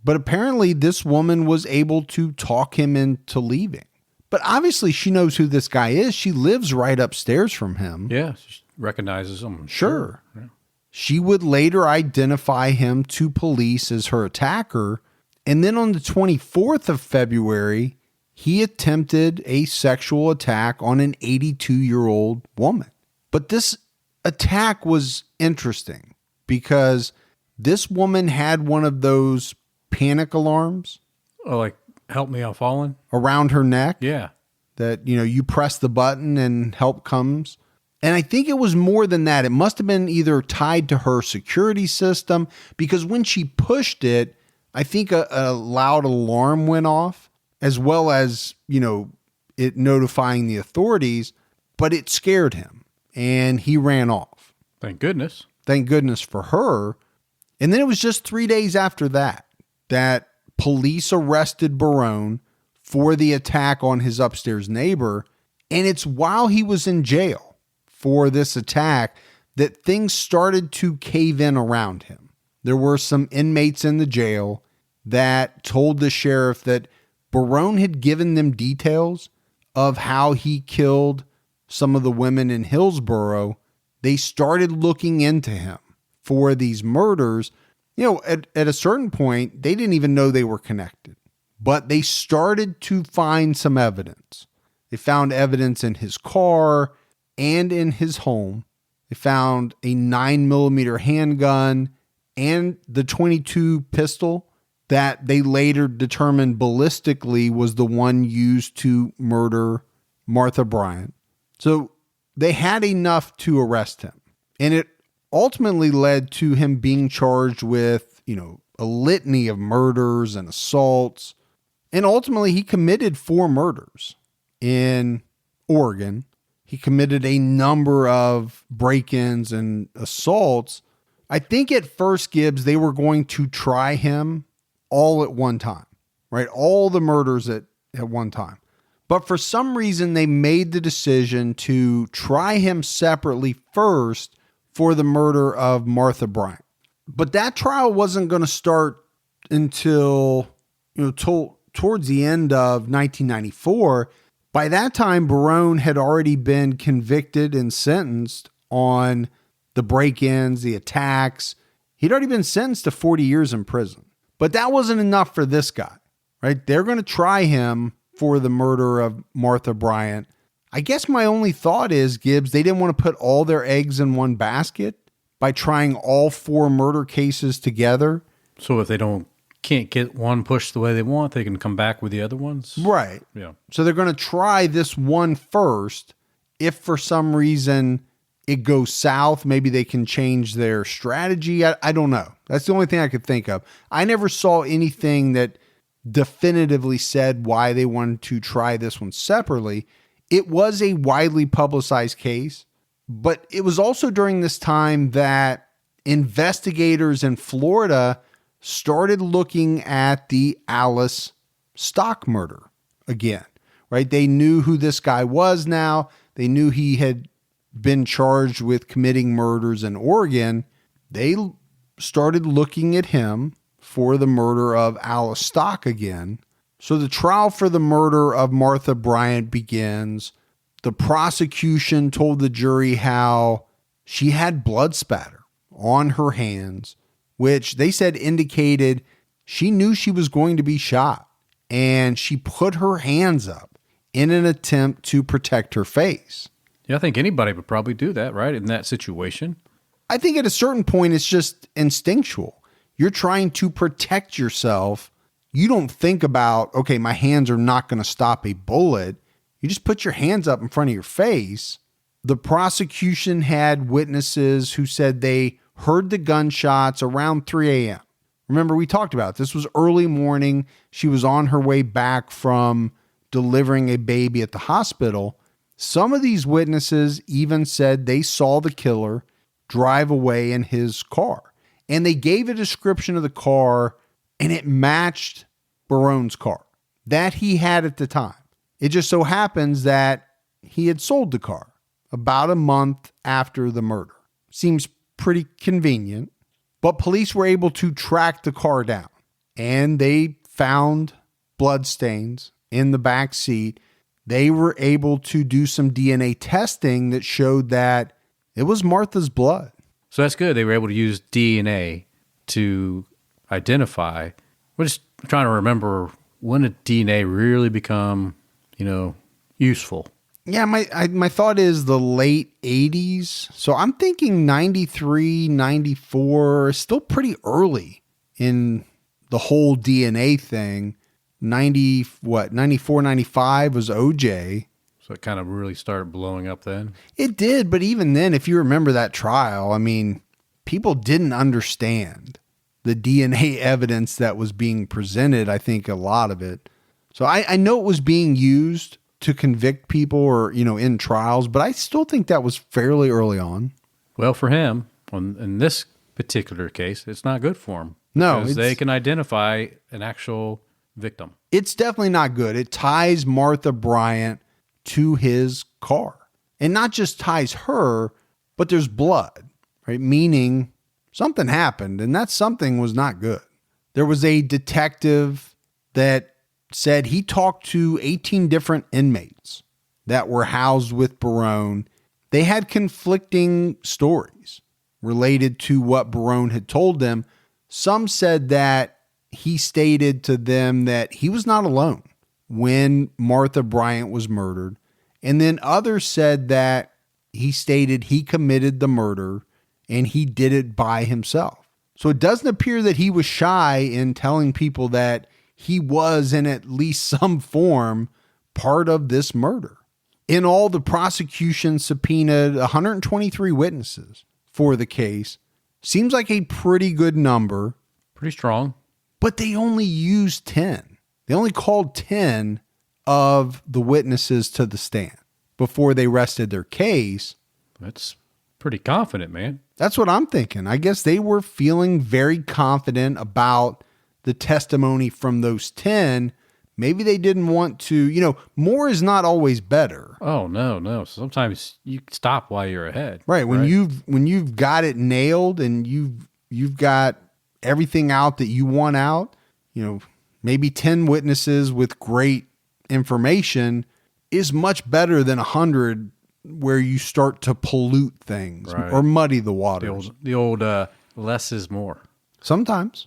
Speaker 1: But apparently this woman was able to talk him into leaving. But obviously she knows who this guy is. She lives right upstairs from him.
Speaker 2: Yeah, she recognizes him.
Speaker 1: Sure.
Speaker 2: Yeah.
Speaker 1: She would later identify him to police as her attacker. And then on the 24th of February, he attempted a sexual attack on an 82-year-old woman. But this attack was interesting because this woman had one of those panic alarms.
Speaker 2: Oh, like help me, I'm falling?
Speaker 1: Around her neck.
Speaker 2: Yeah.
Speaker 1: That, you press the button and help comes. And I think it was more than that. It must have been either tied to her security system, because when she pushed it, I think a loud alarm went off, as well as, it notifying the authorities, but it scared him and he ran off.
Speaker 2: Thank goodness.
Speaker 1: Thank goodness for her. And then it was just 3 days after that police arrested Barone for the attack on his upstairs neighbor. And it's while he was in jail for this attack that things started to cave in around him. There were some inmates in the jail that told the sheriff that Barone had given them details of how he killed some of the women in Hillsborough. They started looking into him for these murders. At a certain point, they didn't even know they were connected, but they started to find some evidence. They found evidence in his car and in his home. They found a 9mm handgun and the .22 pistol that they later determined ballistically was the one used to murder Martha Bryant. So they had enough to arrest him. And it ultimately led to him being charged with, a litany of murders and assaults. And ultimately he committed 4 murders in Oregon. He committed a number of break-ins and assaults. I think at first, Gibbs, they were going to try him all at one time, right? All the murders at one time. But for some reason, they made the decision to try him separately first for the murder of Martha Bryant. But that trial wasn't going to start until, towards the end of 1994. By that time, Barone had already been convicted and sentenced on the break-ins, the attacks. He'd already been sentenced to 40 years in prison. But that wasn't enough for this guy, right? They're going to try him for the murder of Martha Bryant. I guess my only thought is, Gibbs, they didn't want to put all their eggs in one basket by trying all 4 murder cases together.
Speaker 2: So if they can't get one pushed the way they want, they can come back with the other ones?
Speaker 1: Right.
Speaker 2: Yeah.
Speaker 1: So they're going to try this one first. If for some reason it goes south, maybe they can change their strategy. I don't know. That's the only thing I could think of. I never saw anything that definitively said why they wanted to try this one separately. It was a widely publicized case, but it was also during this time that investigators in Florida started looking at the Alice Stock murder again, right? They knew who this guy was now. They knew he had been charged with committing murders in Oregon. They started looking at him for the murder of Alice Stock again. So the trial for the murder of Martha Bryant begins. The prosecution told the jury how she had blood spatter on her hands, which they said indicated she knew she was going to be shot. And she put her hands up in an attempt to protect her face.
Speaker 2: Yeah, I think anybody would probably do that, right? In that situation.
Speaker 1: I think at a certain point, it's just instinctual. You're trying to protect yourself. You don't think about, okay, my hands are not going to stop a bullet. You just put your hands up in front of your face. The prosecution had witnesses who said they heard the gunshots around 3 a.m. Remember, we talked about this was early morning. She was on her way back from delivering a baby at the hospital. Some of these witnesses even said they saw the killer drive away in his car. And they gave a description of the car, and it matched Barone's car that he had at the time. It just so happens that he had sold the car about a month after the murder. Seems pretty convenient. But police were able to track the car down, and they found bloodstains in the back seat. They were able to do some DNA testing that showed that it was Martha's blood.
Speaker 2: So that's good. They were able to use DNA to identify. We're just trying to remember, when did DNA really become, useful?
Speaker 1: Yeah, my thought is the late 80s. So I'm thinking 93, 94, still pretty early in the whole DNA thing. 94, 95 was OJ.
Speaker 2: So it kind of really started blowing up then?
Speaker 1: It did, but even then, if you remember that trial, people didn't understand the DNA evidence that was being presented, I think a lot of it. So I know it was being used to convict people or, in trials, but I still think that was fairly early on.
Speaker 2: Well, for him, in this particular case, it's not good for him.
Speaker 1: No.
Speaker 2: Because they can identify an actual victim.
Speaker 1: It's definitely not good. It ties Martha Bryant to his car. And not just ties her, but there's blood, right? Meaning something happened, and that something was not good. There was a detective that said he talked to 18 different inmates that were housed with Barone. They had conflicting stories related to what Barone had told them. Some said that he stated to them that he was not alone when Martha Bryant was murdered. And then others said that he stated he committed the murder and he did it by himself. So it doesn't appear that he was shy in telling people that he was in at least some form part of this murder. In all, the prosecution subpoenaed 123 witnesses for the case. Seems like a pretty good number.
Speaker 2: Pretty strong.
Speaker 1: But they only used 10. They only called 10 of the witnesses to the stand before they rested their case.
Speaker 2: That's pretty confident, man.
Speaker 1: That's what I'm thinking. I guess they were feeling very confident about the testimony from those 10. Maybe they didn't want to, more is not always better.
Speaker 2: Oh, no. Sometimes you stop while you're ahead.
Speaker 1: Right. When you've got it nailed and you've got everything out that you want out, maybe 10 witnesses with great information is much better than 100 where you start to pollute things, right, or muddy the waters.
Speaker 2: The old less is more.
Speaker 1: Sometimes.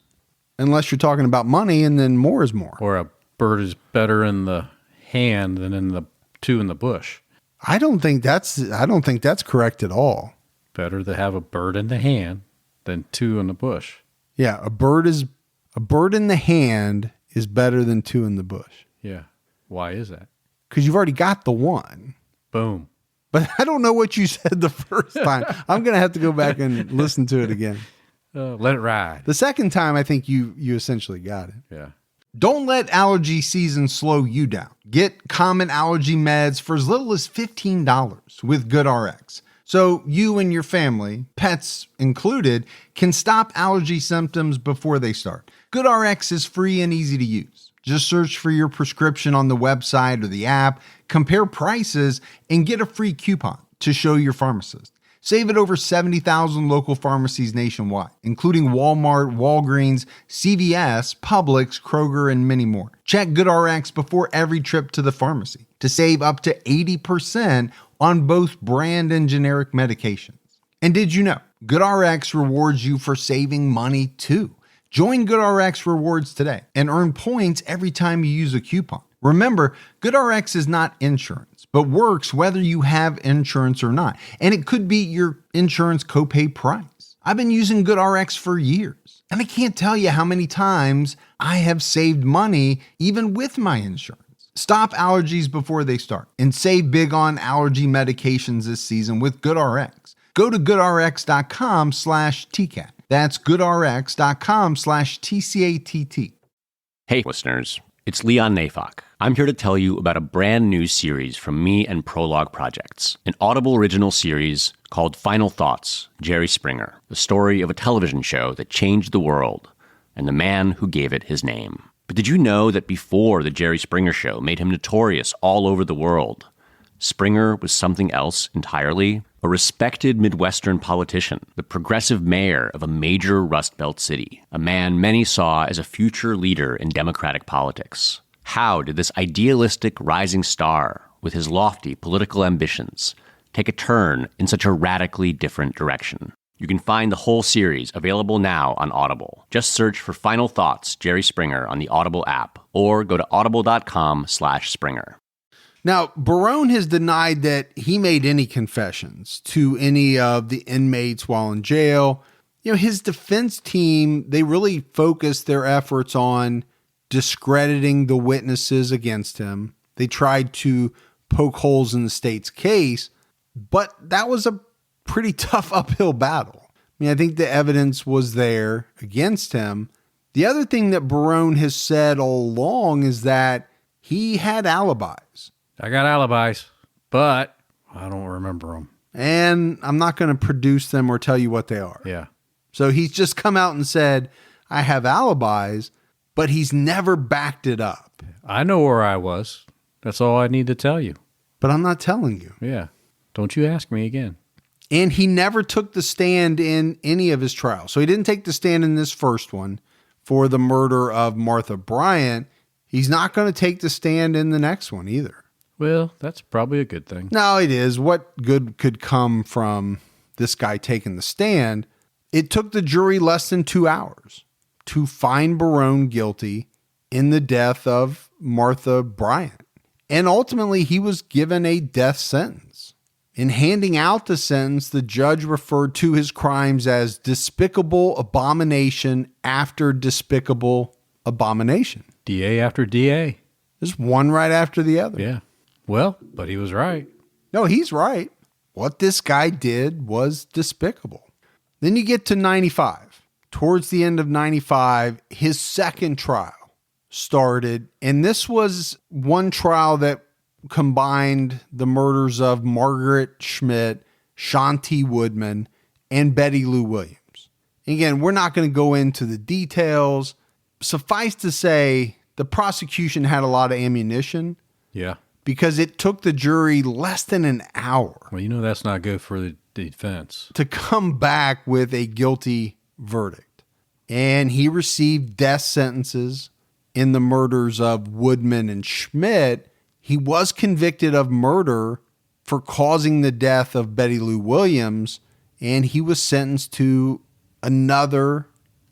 Speaker 1: Unless you're talking about money, and then more is more.
Speaker 2: Or a bird is better in the hand than in the two in the bush.
Speaker 1: I don't think that's correct at all.
Speaker 2: Better to have a bird in the hand than two in the bush.
Speaker 1: Yeah, a bird in the hand is better than two in the bush.
Speaker 2: Yeah. Why is that?
Speaker 1: Because you've already got the one.
Speaker 2: Boom.
Speaker 1: But I don't know what you said the first time. I'm going to have to go back and listen to it again.
Speaker 2: Let it ride.
Speaker 1: The second time, I think you essentially got it.
Speaker 2: Yeah.
Speaker 1: Don't let allergy season slow you down. Get common allergy meds for as little as $15 with GoodRx. So you and your family, pets included, can stop allergy symptoms before they start. GoodRx is free and easy to use. Just search for your prescription on the website or the app, compare prices, and get a free coupon to show your pharmacist. Save at over 70,000 local pharmacies nationwide, including Walmart, Walgreens, CVS, Publix, Kroger, and many more. Check GoodRx before every trip to the pharmacy to save up to 80% on both brand and generic medications. And did you know GoodRx rewards you for saving money too? Join GoodRx Rewards today and earn points every time you use a coupon. Remember, GoodRx is not insurance, but works whether you have insurance or not. And it could be your insurance copay price. I've been using GoodRx for years, and I can't tell you how many times I have saved money even with my insurance. Stop allergies before they start and save big on allergy medications this season with GoodRx. Go to goodrx.com/TCAT. That's goodrx.com/TCATT.
Speaker 3: Hey, listeners, it's Leon Nafok. I'm here to tell you about a brand new series from me and Prologue Projects, an Audible original series called Final Thoughts, Jerry Springer, the story of a television show that changed the world and the man who gave it his name. But did you know that before the Jerry Springer Show made him notorious all over the world, Springer was something else entirely? A respected Midwestern politician, the progressive mayor of a major Rust Belt city, a man many saw as a future leader in Democratic politics. How did this idealistic rising star, with his lofty political ambitions, take a turn in such a radically different direction? You can find the whole series available now on Audible. Just search for Final Thoughts, Jerry Springer on the Audible app, or go to audible.com/Springer.
Speaker 1: Now, Barone has denied that he made any confessions to any of the inmates while in jail. You know, his defense team, they really focused their efforts on discrediting the witnesses against him. They tried to poke holes in the state's case, but that was a pretty tough uphill battle. I mean, I think the evidence was there against him. The other thing that Barone has said all along is that he had alibis.
Speaker 2: I got alibis, but I don't remember them.
Speaker 1: And I'm not going to produce them or tell you what they are.
Speaker 2: Yeah.
Speaker 1: So he's just come out and said, I have alibis, but he's never backed it up.
Speaker 2: I know where I was. That's all I need to tell you.
Speaker 1: But I'm not telling you.
Speaker 2: Yeah. Don't you ask me again.
Speaker 1: And he never took the stand in any of his trials. So he didn't take the stand in this first one for the murder of Martha Bryant. He's not going to take the stand in the next one either.
Speaker 2: Well, that's probably a good thing.
Speaker 1: No, it is. What good could come from this guy taking the stand? It took the jury less than 2 hours to find Barone guilty in the death of Martha Bryant. And ultimately, he was given a death sentence. In handing out the sentence, the judge referred to his crimes as despicable abomination after despicable abomination.
Speaker 2: DA after DA.
Speaker 1: Just one right after the other.
Speaker 2: Yeah. Well, but he was right.
Speaker 1: No, he's right. What this guy did was despicable. Then you get to 95. Towards the end of 95, his second trial started. And this was one trial that combined the murders of Margaret Schmidt, Shanti Woodman, and Betty Lou Williams. Again, we're not going to go into the details. Suffice to say, the prosecution had a lot of ammunition.
Speaker 2: Yeah.
Speaker 1: Because it took the jury less than an hour.
Speaker 2: Well, you know that's not good for the defense.
Speaker 1: To come back with a guilty verdict. And he received death sentences in the murders of Woodman and Schmidt. He was convicted of murder for causing the death of Betty Lou Williams, and he was sentenced to another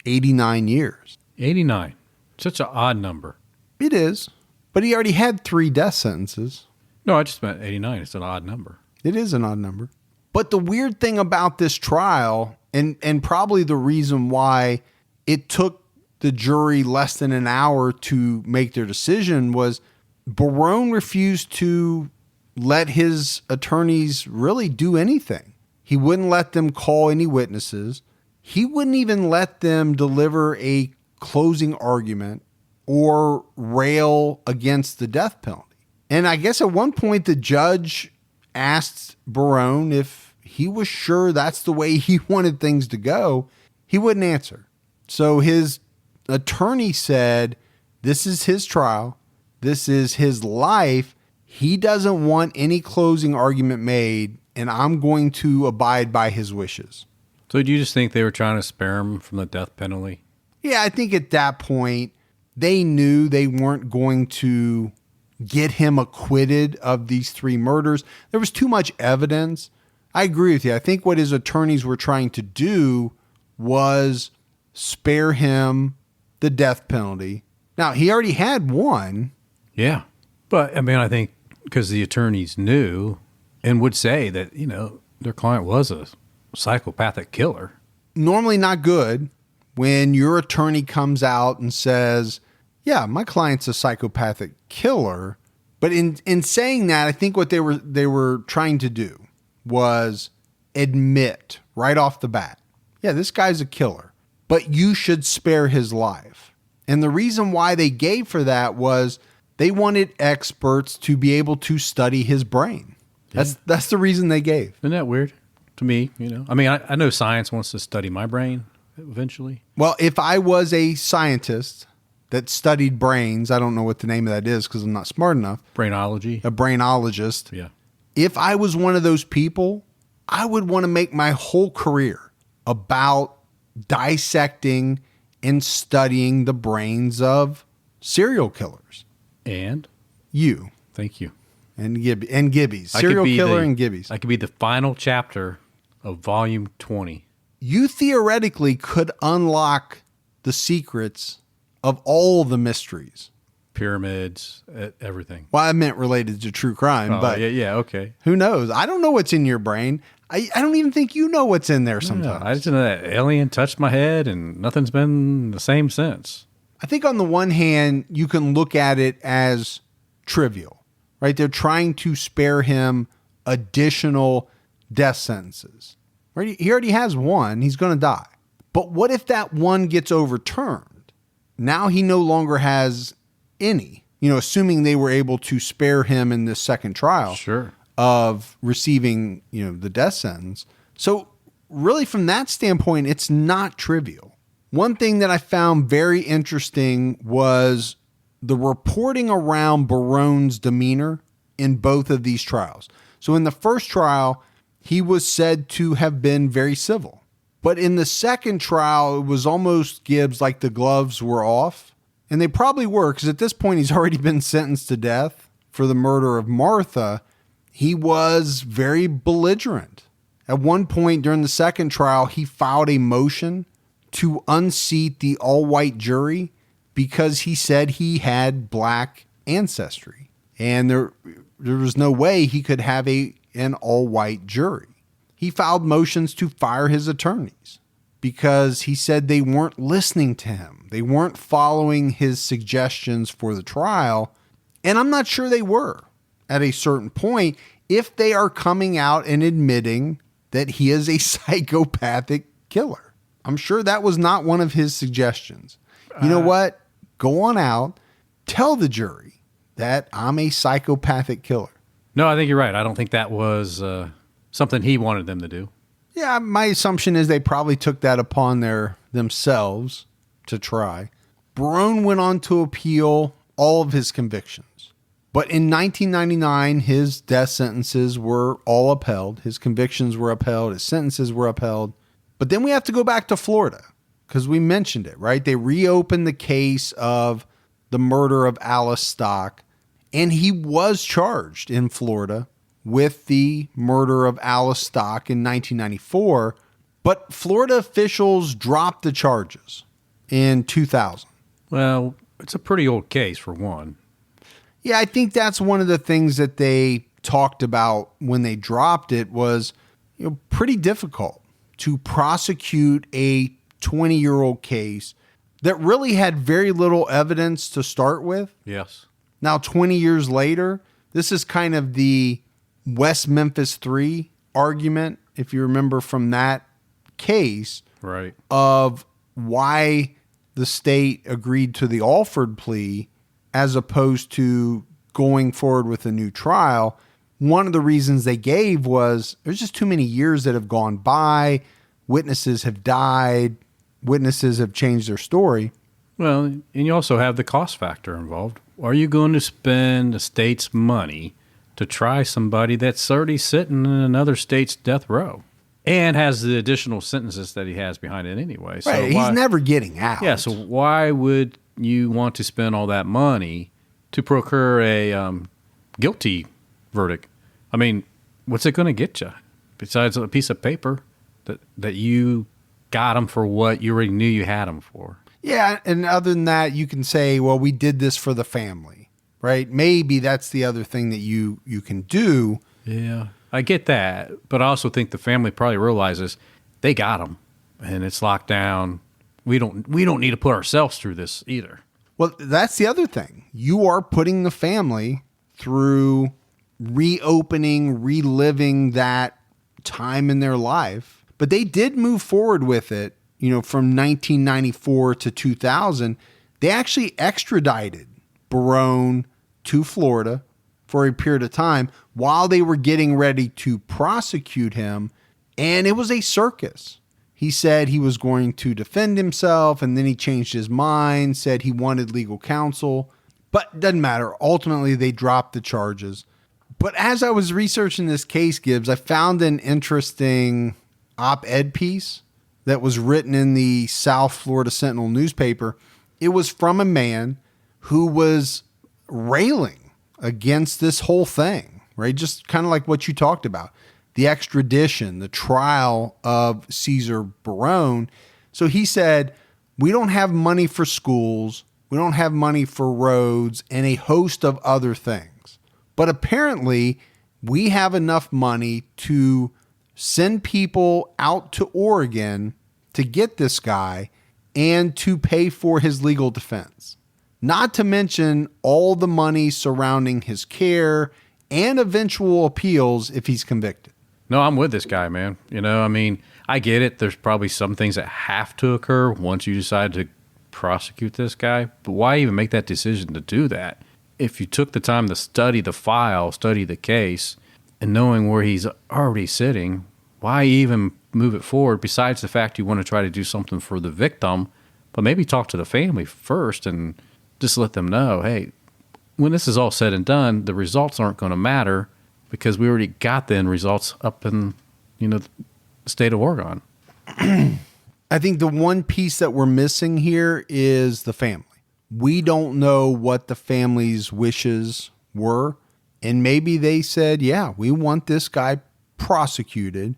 Speaker 1: 89 years.
Speaker 2: 89. Such an odd number.
Speaker 1: It is. But he already had 3 death sentences.
Speaker 2: No, I just meant 89. It's an odd number.
Speaker 1: It is an odd number. But the weird thing about this trial, and probably the reason why it took the jury less than an hour to make their decision, was Barone refused to let his attorneys really do anything. He wouldn't let them call any witnesses. He wouldn't even let them deliver a closing argument or rail against the death penalty. And I guess at one point the judge asked Barone if he was sure that's the way he wanted things to go. He wouldn't answer. So his attorney said, this is his trial. This is his life. He doesn't want any closing argument made and I'm going to abide by his wishes.
Speaker 2: So do you just think they were trying to spare him from the death penalty?
Speaker 1: Yeah, I think at that point, they knew they weren't going to get him acquitted of these 3 murders. There was too much evidence. I agree with you. I think what his attorneys were trying to do was spare him the death penalty. Now, he already had one.
Speaker 2: Yeah. But, I mean, I think because the attorneys knew and would say that, their client was a psychopathic killer.
Speaker 1: Normally not good when your attorney comes out and says, yeah, my client's a psychopathic killer. But in saying that, I think what they were trying to do was admit right off the bat, yeah, this guy's a killer, but you should spare his life. And the reason why they gave for that was they wanted experts to be able to study his brain.
Speaker 2: Yeah.
Speaker 1: That's the reason they gave.
Speaker 2: Isn't that weird to me? I mean, I know science wants to study my brain eventually.
Speaker 1: Well, if I was a scientist that studied brains, I don't know what the name of that is because I'm not smart enough.
Speaker 2: Brainology.
Speaker 1: A brainologist.
Speaker 2: Yeah.
Speaker 1: If I was one of those people, I would want to make my whole career about dissecting and studying the brains of serial killers.
Speaker 2: And?
Speaker 1: You.
Speaker 2: Thank you.
Speaker 1: And Gibby's. Serial killer and Gibby's.
Speaker 2: I could be the final chapter of volume 20.
Speaker 1: You theoretically could unlock the secrets of all the mysteries.
Speaker 2: Pyramids, everything.
Speaker 1: Well, I meant related to true crime, but
Speaker 2: yeah, okay.
Speaker 1: Who knows? I don't know what's in your brain. I don't even think you know what's in there sometimes.
Speaker 2: I just know that alien touched my head and nothing's been the same since.
Speaker 1: I think on the one hand, you can look at it as trivial, right? They're trying to spare him additional death sentences. Right? He already has one. He's going to die. But what if that one gets overturned? Now he no longer has any, assuming they were able to spare him in this second trial.
Speaker 2: Sure.
Speaker 1: Of receiving, the death sentence. So really from that standpoint, it's not trivial. One thing that I found very interesting was the reporting around Barone's demeanor in both of these trials. So in the first trial, he was said to have been very civil. But in the second trial, it was almost Gibbs like the gloves were off. And they probably were, because at this point, he's already been sentenced to death for the murder of Martha. He was very belligerent. At one point during the second trial, he filed a motion to unseat the all-white jury because he said he had black ancestry. And there was no way he could have an all-white jury. He filed motions to fire his attorneys because he said they weren't listening to him. They weren't following his suggestions for the trial. And I'm not sure they were at a certain point if they are coming out and admitting that he is a psychopathic killer. I'm sure that was not one of his suggestions. You know what? Go on out, tell the jury that I'm a psychopathic killer.
Speaker 2: No, I think you're right. I don't think that was something he wanted them to do.
Speaker 1: Yeah, my assumption is they probably took that upon themselves to try. Barone went on to appeal all of his convictions. But in 1999, his death sentences were all upheld. His convictions were upheld. His sentences were upheld. But then we have to go back to Florida because we mentioned it, right? They reopened the case of the murder of Alice Stock, and he was charged in Florida with the murder of Alice Stock in 1994. But Florida officials dropped the charges in 2000.
Speaker 2: Well, it's a pretty old case for one.
Speaker 1: Yeah, I think that's one of the things that they talked about when they dropped it was, pretty difficult to prosecute a 20-year-old case that really had very little evidence to start with.
Speaker 2: Yes.
Speaker 1: Now, 20 years later, this is kind of the West Memphis 3 argument, if you remember from that case,
Speaker 2: right,
Speaker 1: of why the state agreed to the Alford plea as opposed to going forward with a new trial. One of the reasons they gave was there's just too many years that have gone by. Witnesses have died. Witnesses have changed their story.
Speaker 2: Well, and you also have the cost factor involved. Are you going to spend the state's money to try somebody that's already sitting in another state's death row and has the additional sentences that he has behind it anyway. So
Speaker 1: right, he's never getting out.
Speaker 2: Yeah, so why would you want to spend all that money to procure a guilty verdict? I mean, what's it going to get you besides a piece of paper that you got him for what you already knew you had him for?
Speaker 1: Yeah, and other than that, you can say, well, we did this for the family, right? Maybe that's the other thing that you can do.
Speaker 2: Yeah, I get that, but I also think the family probably realizes they got him, and it's locked down. We don't need to put ourselves through this either.
Speaker 1: Well, that's the other thing. You are putting the family through reopening, reliving that time in their life. But they did move forward with it, from 1994 to 2000. They actually extradited Barone to Florida for a period of time while they were getting ready to prosecute him. And it was a circus. He said he was going to defend himself, and then he changed his mind, said he wanted legal counsel. But it doesn't matter. Ultimately, they dropped the charges. But as I was researching this case, Gibbs, I found an interesting op-ed piece that was written in the South Florida Sentinel newspaper. It was from a man who was railing against this whole thing, right? Just kind of like what you talked about. The extradition, the trial of Cesar Barone. So he said, we don't have money for schools, we don't have money for roads, and a host of other things. But apparently, we have enough money to send people out to Oregon to get this guy and to pay for his legal defense. Not to mention all the money surrounding his care and eventual appeals if he's convicted.
Speaker 2: No, I'm with this guy, man. I get it. There's probably some things that have to occur once you decide to prosecute this guy. But why even make that decision to do that? If you took the time to study the file, study the case, and knowing where he's already sitting, why even move it forward besides the fact you want to try to do something for the victim, but maybe talk to the family first and just let them know, hey, when this is all said and done, the results aren't going to matter because we already got the end results up in, the state of Oregon.
Speaker 1: I think the one piece that we're missing here is the family. We don't know what the family's wishes were. And maybe they said, yeah, we want this guy prosecuted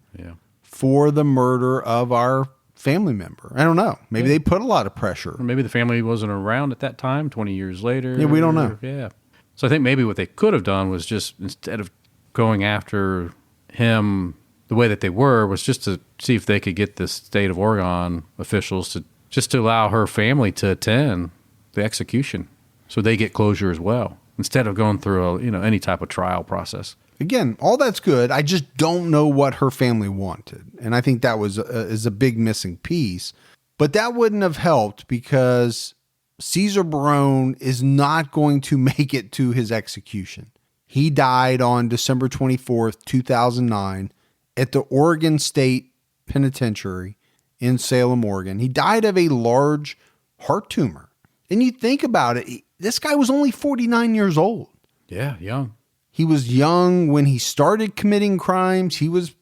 Speaker 1: for the murder of our family member. I don't know. Maybe they put a lot of pressure.
Speaker 2: Or maybe the family wasn't around at that time, 20 years later.
Speaker 1: Yeah, we don't know.
Speaker 2: Yeah. So I think maybe what they could have done was just, instead of going after him the way that they were, was just to see if they could get the state of Oregon officials to allow her family to attend the execution so they get closure as well, instead of going through any type of trial process.
Speaker 1: Again, all that's good. I just don't know what her family wanted. And I think that is a big missing piece. But that wouldn't have helped because Cesar Barone is not going to make it to his execution. He died on December 24th, 2009 at the Oregon State Penitentiary in Salem, Oregon. He died of a large heart tumor. And you think about it, this guy was only 49 years old.
Speaker 2: Yeah, young.
Speaker 1: He was young when he started committing crimes. He was,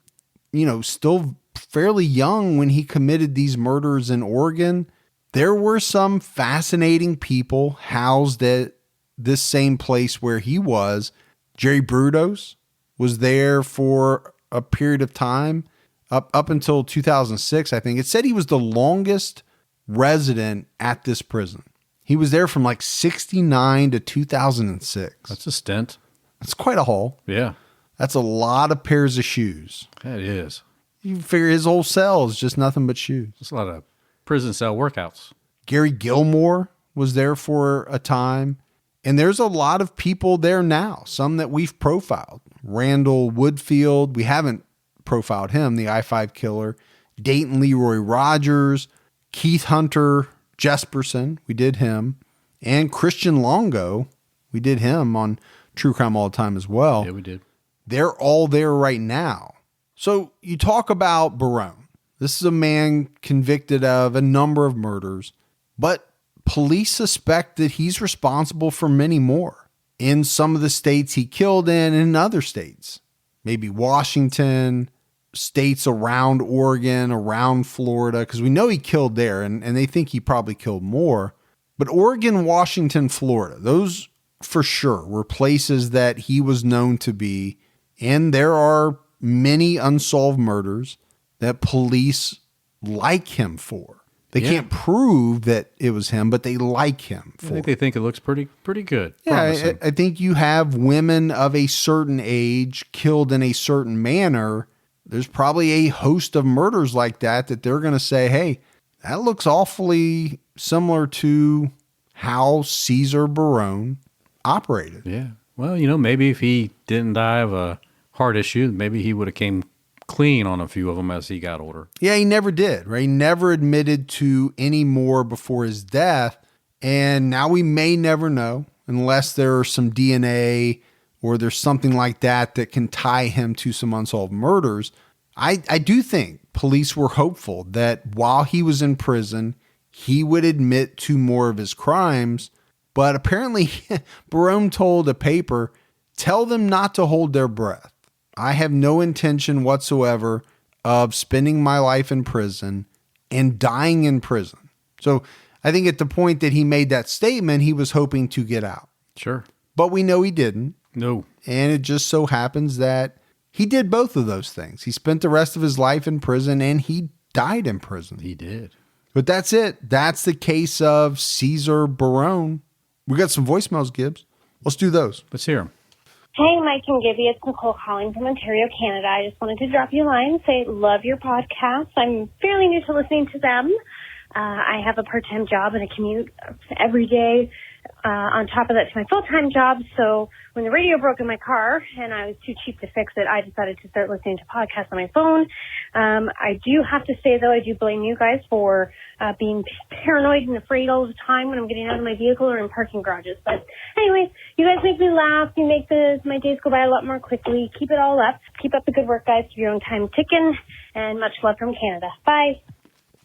Speaker 1: still fairly young when he committed these murders in Oregon. There were some fascinating people housed at this same place where he was. Jerry Brudos was there for a period of time, up until 2006, I think. It said he was the longest resident at this prison. He was there from like 69 to 2006.
Speaker 2: That's a stint.
Speaker 1: That's quite a haul.
Speaker 2: Yeah.
Speaker 1: That's a lot of pairs of shoes.
Speaker 2: That is.
Speaker 1: You figure his whole cell is just nothing but shoes.
Speaker 2: That's a lot of prison cell workouts.
Speaker 1: Gary Gilmore was there for a time. And there's a lot of people there now, some that we've profiled. Randall Woodfield, we haven't profiled him, the I-5 killer. Dayton Leroy Rogers, Keith Hunter Jesperson, we did him. And Christian Longo, we did him on True Crime All the Time as well.
Speaker 2: Yeah, we did.
Speaker 1: They're all there right now. So you talk about Barone. This is a man convicted of a number of murders, but police suspect that he's responsible for many more. in some of the states he killed in and in other states, maybe Washington, states around Oregon, around Florida, because we know he killed there, and they think he probably killed more. But Oregon, Washington, Florida, those for sure were places that he was known to be. And there are many unsolved murders that police like him for. They can't prove that it was him, but they like him for.
Speaker 2: I think it looks pretty good.
Speaker 1: Yeah, I think you have women of a certain age killed in a certain manner. There's probably a host of murders like that they're going to say, hey, that looks awfully similar to how Cesar Barone operated.
Speaker 2: Yeah. Well, maybe if he didn't die of a heart issue, maybe he would have came clean on a few of them as he got older.
Speaker 1: Yeah, he never did, right? He never admitted to any more before his death. And now we may never know unless there's some DNA or there's something like that can tie him to some unsolved murders. I do think police were hopeful that while he was in prison, he would admit to more of his crimes. But apparently, Barone told a paper, tell them not to hold their breath. I have no intention whatsoever of spending my life in prison and dying in prison. So I think at the point that he made that statement, he was hoping to get out.
Speaker 2: Sure.
Speaker 1: But we know he didn't.
Speaker 2: No.
Speaker 1: And it just so happens that he did both of those things. He spent the rest of his life in prison and he died in prison.
Speaker 2: He did.
Speaker 1: But that's it. That's the case of Cesar Barone. We got some voicemails, Gibbs. Let's do those.
Speaker 2: Let's hear them.
Speaker 4: Hey, Mike and Gibby, it's Nicole calling from Ontario, Canada. I just wanted to drop you a line and say, love your podcast. I'm fairly new to listening to them. I have a part-time job and a commute every day. On top of that, to my full-time job. So when the radio broke in my car and I was too cheap to fix it, I decided to start listening to podcasts on my phone. I do have to say, though, I do blame you guys for being paranoid and afraid all the time when I'm getting out of my vehicle or in parking garages. But anyways, you guys make me laugh. You make my days go by a lot more quickly. Keep it all up. Keep up the good work, guys. Keep your own time ticking. And much love from Canada. Bye.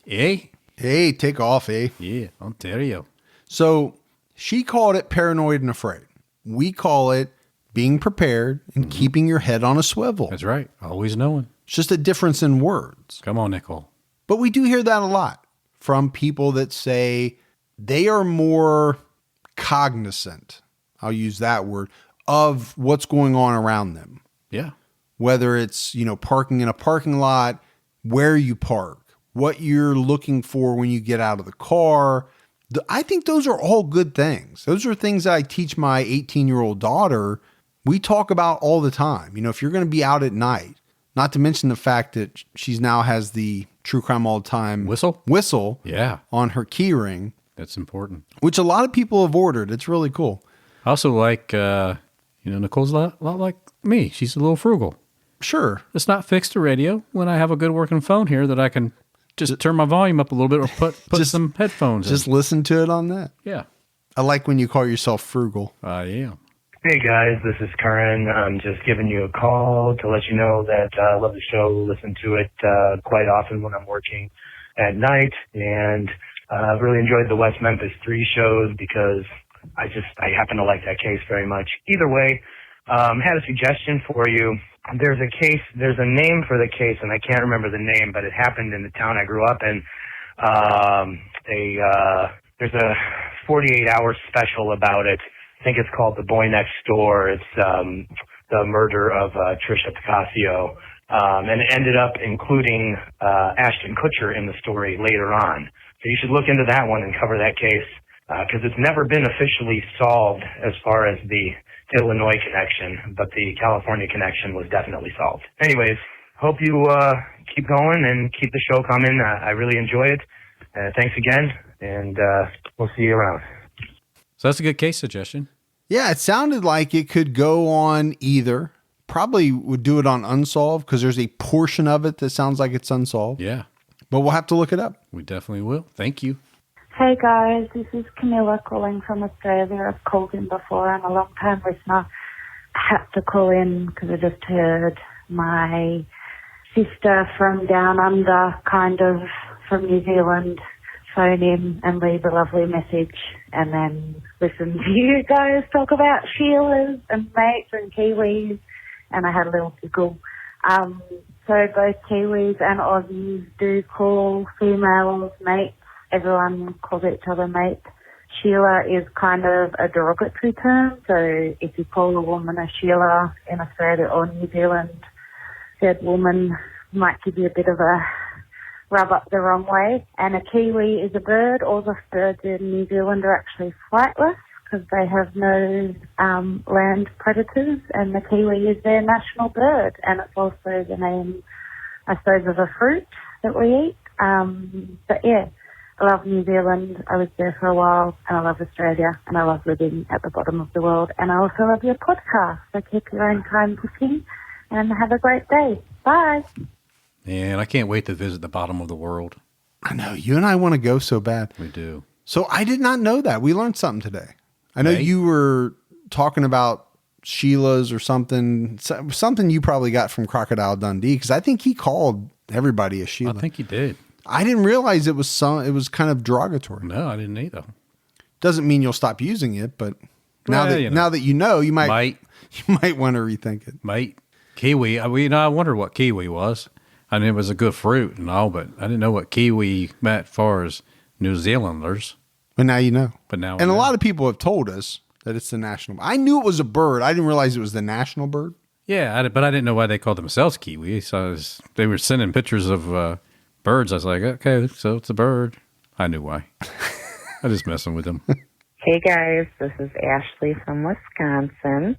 Speaker 1: Hey, take off, eh?
Speaker 2: Yeah, Ontario.
Speaker 1: So she called it paranoid and afraid. We call it being prepared and keeping your head on a swivel.
Speaker 2: That's right. Always knowing.
Speaker 1: It's just a difference in words.
Speaker 2: Come on, Nicole.
Speaker 1: But we do hear that a lot from people that say they are more cognizant, I'll use that word, of what's going on around them.
Speaker 2: Yeah.
Speaker 1: Whether it's, parking in a parking lot, where you park, what you're looking for when you get out of the car. I think those are all good things. Those are things that I teach my 18-year-old daughter. We talk about all the time. If you're going to be out at night, not to mention the fact that she now has the True Crime All the Time whistle
Speaker 2: yeah,
Speaker 1: on her key ring.
Speaker 2: That's important.
Speaker 1: Which a lot of people have ordered. It's really cool.
Speaker 2: I also like, Nicole's a lot like me. She's a little frugal.
Speaker 1: Sure.
Speaker 2: It's not fixed to radio when I have a good working phone here that I can just turn my volume up a little bit or put some headphones
Speaker 1: in. Just listen to it on that.
Speaker 2: Yeah.
Speaker 1: I like when you call yourself frugal.
Speaker 2: I am.
Speaker 5: Hey guys, this is Curran. I'm just giving you a call to let you know that I love the show, listen to it quite often when I'm working at night, and I've really enjoyed the West Memphis 3 shows because I happen to like that case very much. Either way, had a suggestion for you. There's a name for the case, and I can't remember the name, but it happened in the town I grew up in. There's a 48-hour special about it. I think it's called The Boy Next Door. It's the murder of Trisha Picasio, and it ended up including Ashton Kutcher in the story later on. So you should look into that one and cover that case because it's never been officially solved as far as the Illinois connection, but the California connection was definitely solved. Anyways, hope you keep going and keep the show coming. I really enjoy it. Thanks again, and we'll see you around.
Speaker 2: So that's a good case suggestion.
Speaker 1: Yeah, it sounded like it could go on either. Probably would do it on unsolved because there's a portion of it that sounds like it's unsolved.
Speaker 2: Yeah.
Speaker 1: But we'll have to look it up.
Speaker 2: We definitely will. Thank you.
Speaker 6: Hey guys, this is Camilla calling from Australia. I've called in before. I'm a long-time listener. I had to call in because I just heard my sister from down under, kind of from New Zealand, phone in and leave a lovely message and then listen to you guys talk about Sheilas and mates and Kiwis, and I had a little giggle. So both Kiwis and Aussies do call females mates. Everyone calls each other mates. Sheila is kind of a derogatory term, so if you call a woman a Sheila in Australia or New Zealand, said woman might give you a bit of a rub up the wrong way. And a Kiwi is a bird. All the birds in New Zealand are actually flightless because they have no land predators, and the Kiwi is their national bird, and it's also the name, I suppose, of a fruit that we eat. But yeah, I love New Zealand. I was there for a while, and I love Australia, and I love living at the bottom of the world. And I also love your podcast. So keep your own time cooking, and have a great day. Bye.
Speaker 2: And I can't wait to visit the bottom of the world.
Speaker 1: I know. You and I want to go so bad.
Speaker 2: We do.
Speaker 1: So I did not know that. We learned something today. I know you were talking about Sheila's or something you probably got from Crocodile Dundee, because I think he called everybody a Sheila.
Speaker 2: I think he did.
Speaker 1: I didn't realize it was kind of derogatory.
Speaker 2: No, I didn't either.
Speaker 1: Doesn't mean you'll stop using it, but now that you know, you might want to rethink it.
Speaker 2: Might. Kiwi. I wondered what kiwi was. I knew it was a good fruit and all, but I didn't know what kiwi meant as far as New Zealanders.
Speaker 1: But now you know.
Speaker 2: And
Speaker 1: a lot of people have told us that it's the national. I knew it was a bird. I didn't realize it was the national bird.
Speaker 2: Yeah, but I didn't know why they called themselves kiwi. So they were sending pictures of birds. I was like, okay, so it's a bird. I knew why. I just messing with them.
Speaker 7: Hey guys, this is Ashley from Wisconsin.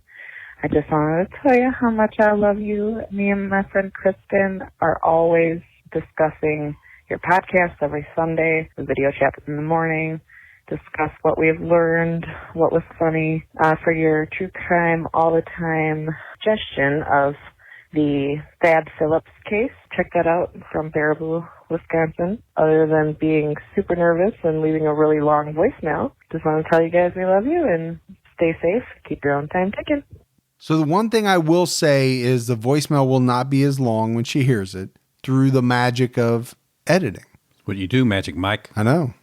Speaker 7: I just wanted to tell you how much I love you. Me and my friend Kristen are always discussing your podcast every Sunday, the video chats in the morning, discuss what we've learned, what was funny, for your true crime all the time suggestion of the Thad Phillips case. Check that out from Baraboo, Wisconsin. Other than being super nervous and leaving a really long voicemail, just want to tell you guys we love you and stay safe. Keep your own time ticking.
Speaker 1: So the one thing I will say is the voicemail will not be as long when she hears it through the magic of editing.
Speaker 2: What you do, Magic Mike.
Speaker 1: I know.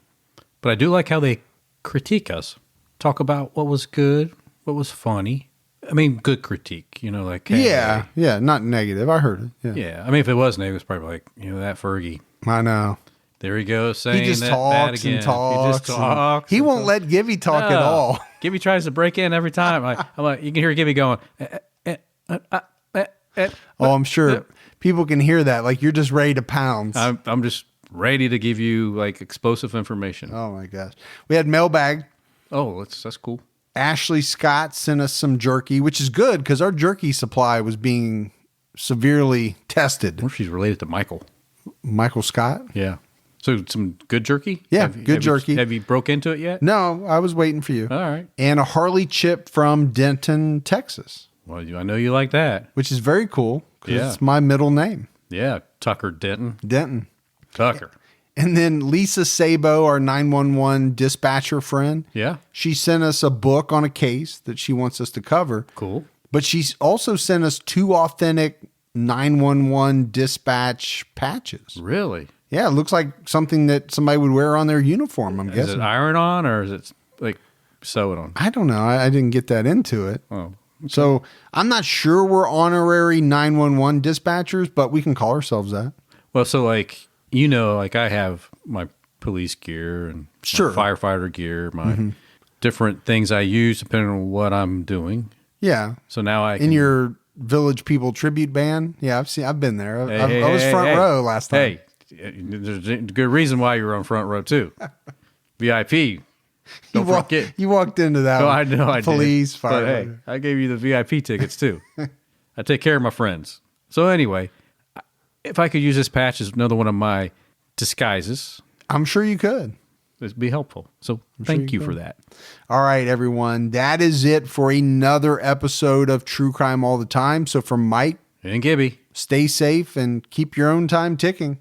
Speaker 2: But I do like how they critique us. Talk about what was good, what was funny. I mean, good critique, like... Hey,
Speaker 1: yeah, not negative. I heard it.
Speaker 2: Yeah. I mean, if it was negative, it's probably like, that Fergie.
Speaker 1: I know.
Speaker 2: There he goes saying
Speaker 1: he just
Speaker 2: that
Speaker 1: talks
Speaker 2: again.
Speaker 1: and talks.
Speaker 2: He just talks.
Speaker 1: He won't let Gibby talk at all.
Speaker 2: Gibby tries to break in every time. I'm like, you can hear Gibby going...
Speaker 1: I'm sure people can hear that. Like, you're just ready to pounce.
Speaker 2: I'm just ready to give you, like, explosive information.
Speaker 1: Oh, my gosh. We had mailbag.
Speaker 2: Oh, that's cool.
Speaker 1: Ashley Scott sent us some jerky, which is good because our jerky supply was being severely tested.
Speaker 2: I wonder if she's related to Michael.
Speaker 1: Michael Scott?
Speaker 2: Yeah. So some good jerky?
Speaker 1: Yeah, good jerky.
Speaker 2: Have you broke into it yet?
Speaker 1: No, I was waiting for you.
Speaker 2: All right.
Speaker 1: And a Harley chip from Denton, Texas.
Speaker 2: Well, I know you like that.
Speaker 1: Which is very cool because it's my middle name.
Speaker 2: Yeah, Tucker Denton.
Speaker 1: Denton.
Speaker 2: Tucker.
Speaker 1: And then Lisa Sabo, our 911 dispatcher friend.
Speaker 2: Yeah.
Speaker 1: She sent us a book on a case that she wants us to cover.
Speaker 2: Cool.
Speaker 1: But she's also sent us 2 authentic 911 dispatch patches.
Speaker 2: Really?
Speaker 1: Yeah, it looks like something that somebody would wear on their uniform, I'm guessing.
Speaker 2: Is it iron on or is it like sew it on?
Speaker 1: I don't know. I didn't get that into it.
Speaker 2: Oh. Okay.
Speaker 1: So I'm not sure we're honorary 911 dispatchers, but we can call ourselves that.
Speaker 2: Well, so like, like I have my police gear and my firefighter gear, my different things I use depending on what I'm doing.
Speaker 1: Yeah.
Speaker 2: So now I can...
Speaker 1: In your Village People tribute band? Yeah, I've been there. I was front row last time.
Speaker 2: Hey, there's a good reason why you were on front row too. VIP. Don't forget.
Speaker 1: You walked into that.
Speaker 2: No, I know I did.
Speaker 1: Police, fire.
Speaker 2: Hey, I gave you the VIP tickets too. I take care of my friends. So anyway, if I could use this patch as another one of my disguises,
Speaker 1: I'm sure you could.
Speaker 2: It'd be helpful. So thank you for that.
Speaker 1: All right, everyone. That is it for another episode of True Crime All the Time. So from Mike
Speaker 2: and Gibby,
Speaker 1: stay safe and keep your own time ticking.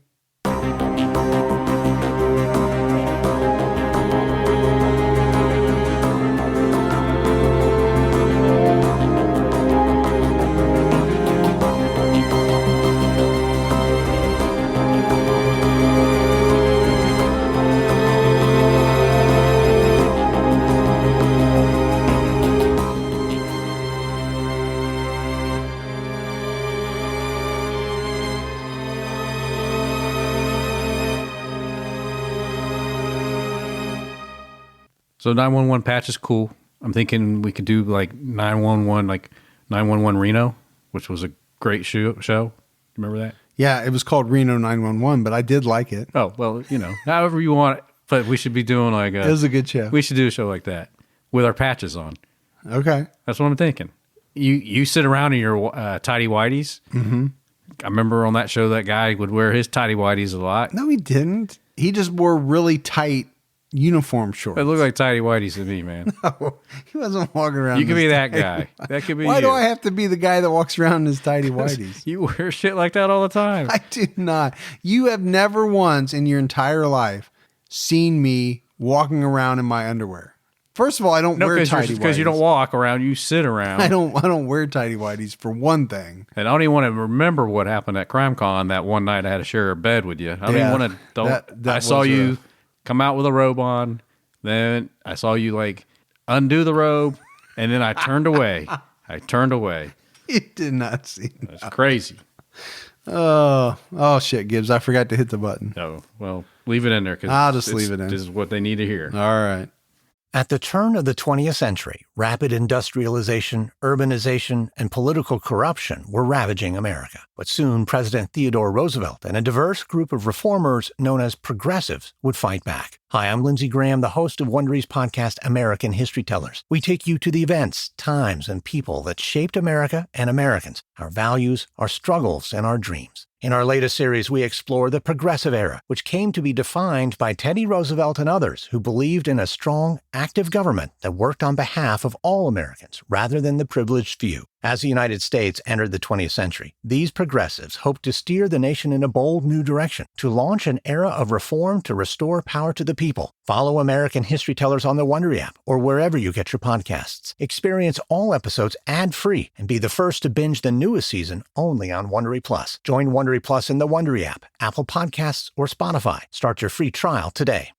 Speaker 2: So 911 patch is cool. I'm thinking we could do like 911 Reno, which was a great show. Remember that?
Speaker 1: Yeah, it was called Reno 911, but I did like it.
Speaker 2: Oh, well, however you want it. But we should be doing like
Speaker 1: it was a good show.
Speaker 2: We should do a show like that with our patches on.
Speaker 1: Okay.
Speaker 2: That's what I'm thinking. You sit around in your tidy whities.
Speaker 1: Mm-hmm.
Speaker 2: I remember on that show that guy would wear his tidy whities a lot.
Speaker 1: No, he didn't. He just wore really tight uniform shorts.
Speaker 2: It looked like tidy whities to me, man.
Speaker 1: No, he wasn't walking around.
Speaker 2: You could be that guy. That could be
Speaker 1: Why
Speaker 2: you.
Speaker 1: do I have to be the guy that walks around in his tidy whities?
Speaker 2: You wear shit like that all the time.
Speaker 1: I do not. You have never once in your entire life seen me walking around in my underwear. First of all, I don't wear tidy whities.
Speaker 2: Because you don't walk around, you sit around.
Speaker 1: I don't wear tidy whities for one thing.
Speaker 2: And I don't even want to remember what happened at CrimeCon that one night I had to share a bed with you. I don't even want to. I saw you come out with a robe on. Then I saw you like undo the robe, and then I turned away.
Speaker 1: You did not see that.
Speaker 2: That's crazy.
Speaker 1: Oh shit, Gibbs! I forgot to hit the button.
Speaker 2: Oh, well, leave it in there.
Speaker 1: I'll just leave it in.
Speaker 2: This is what they need to hear.
Speaker 1: All right.
Speaker 8: At the turn of the 20th century, rapid industrialization, urbanization, and political corruption were ravaging America. But soon, President Theodore Roosevelt and a diverse group of reformers known as progressives would fight back. Hi, I'm Lindsey Graham, the host of Wondery's podcast, American History Tellers. We take you to the events, times, and people that shaped America and Americans, our values, our struggles, and our dreams. In our latest series, we explore the Progressive Era, which came to be defined by Teddy Roosevelt and others who believed in a strong, active government that worked on behalf of all Americans rather than the privileged few. As the United States entered the 20th century, these progressives hoped to steer the nation in a bold new direction, to launch an era of reform to restore power to the people. Follow American History Tellers on the Wondery app or wherever you get your podcasts. Experience all episodes ad-free and be the first to binge the newest season only on Wondery Plus. Join Wondery Plus in the Wondery app, Apple Podcasts, or Spotify. Start your free trial today.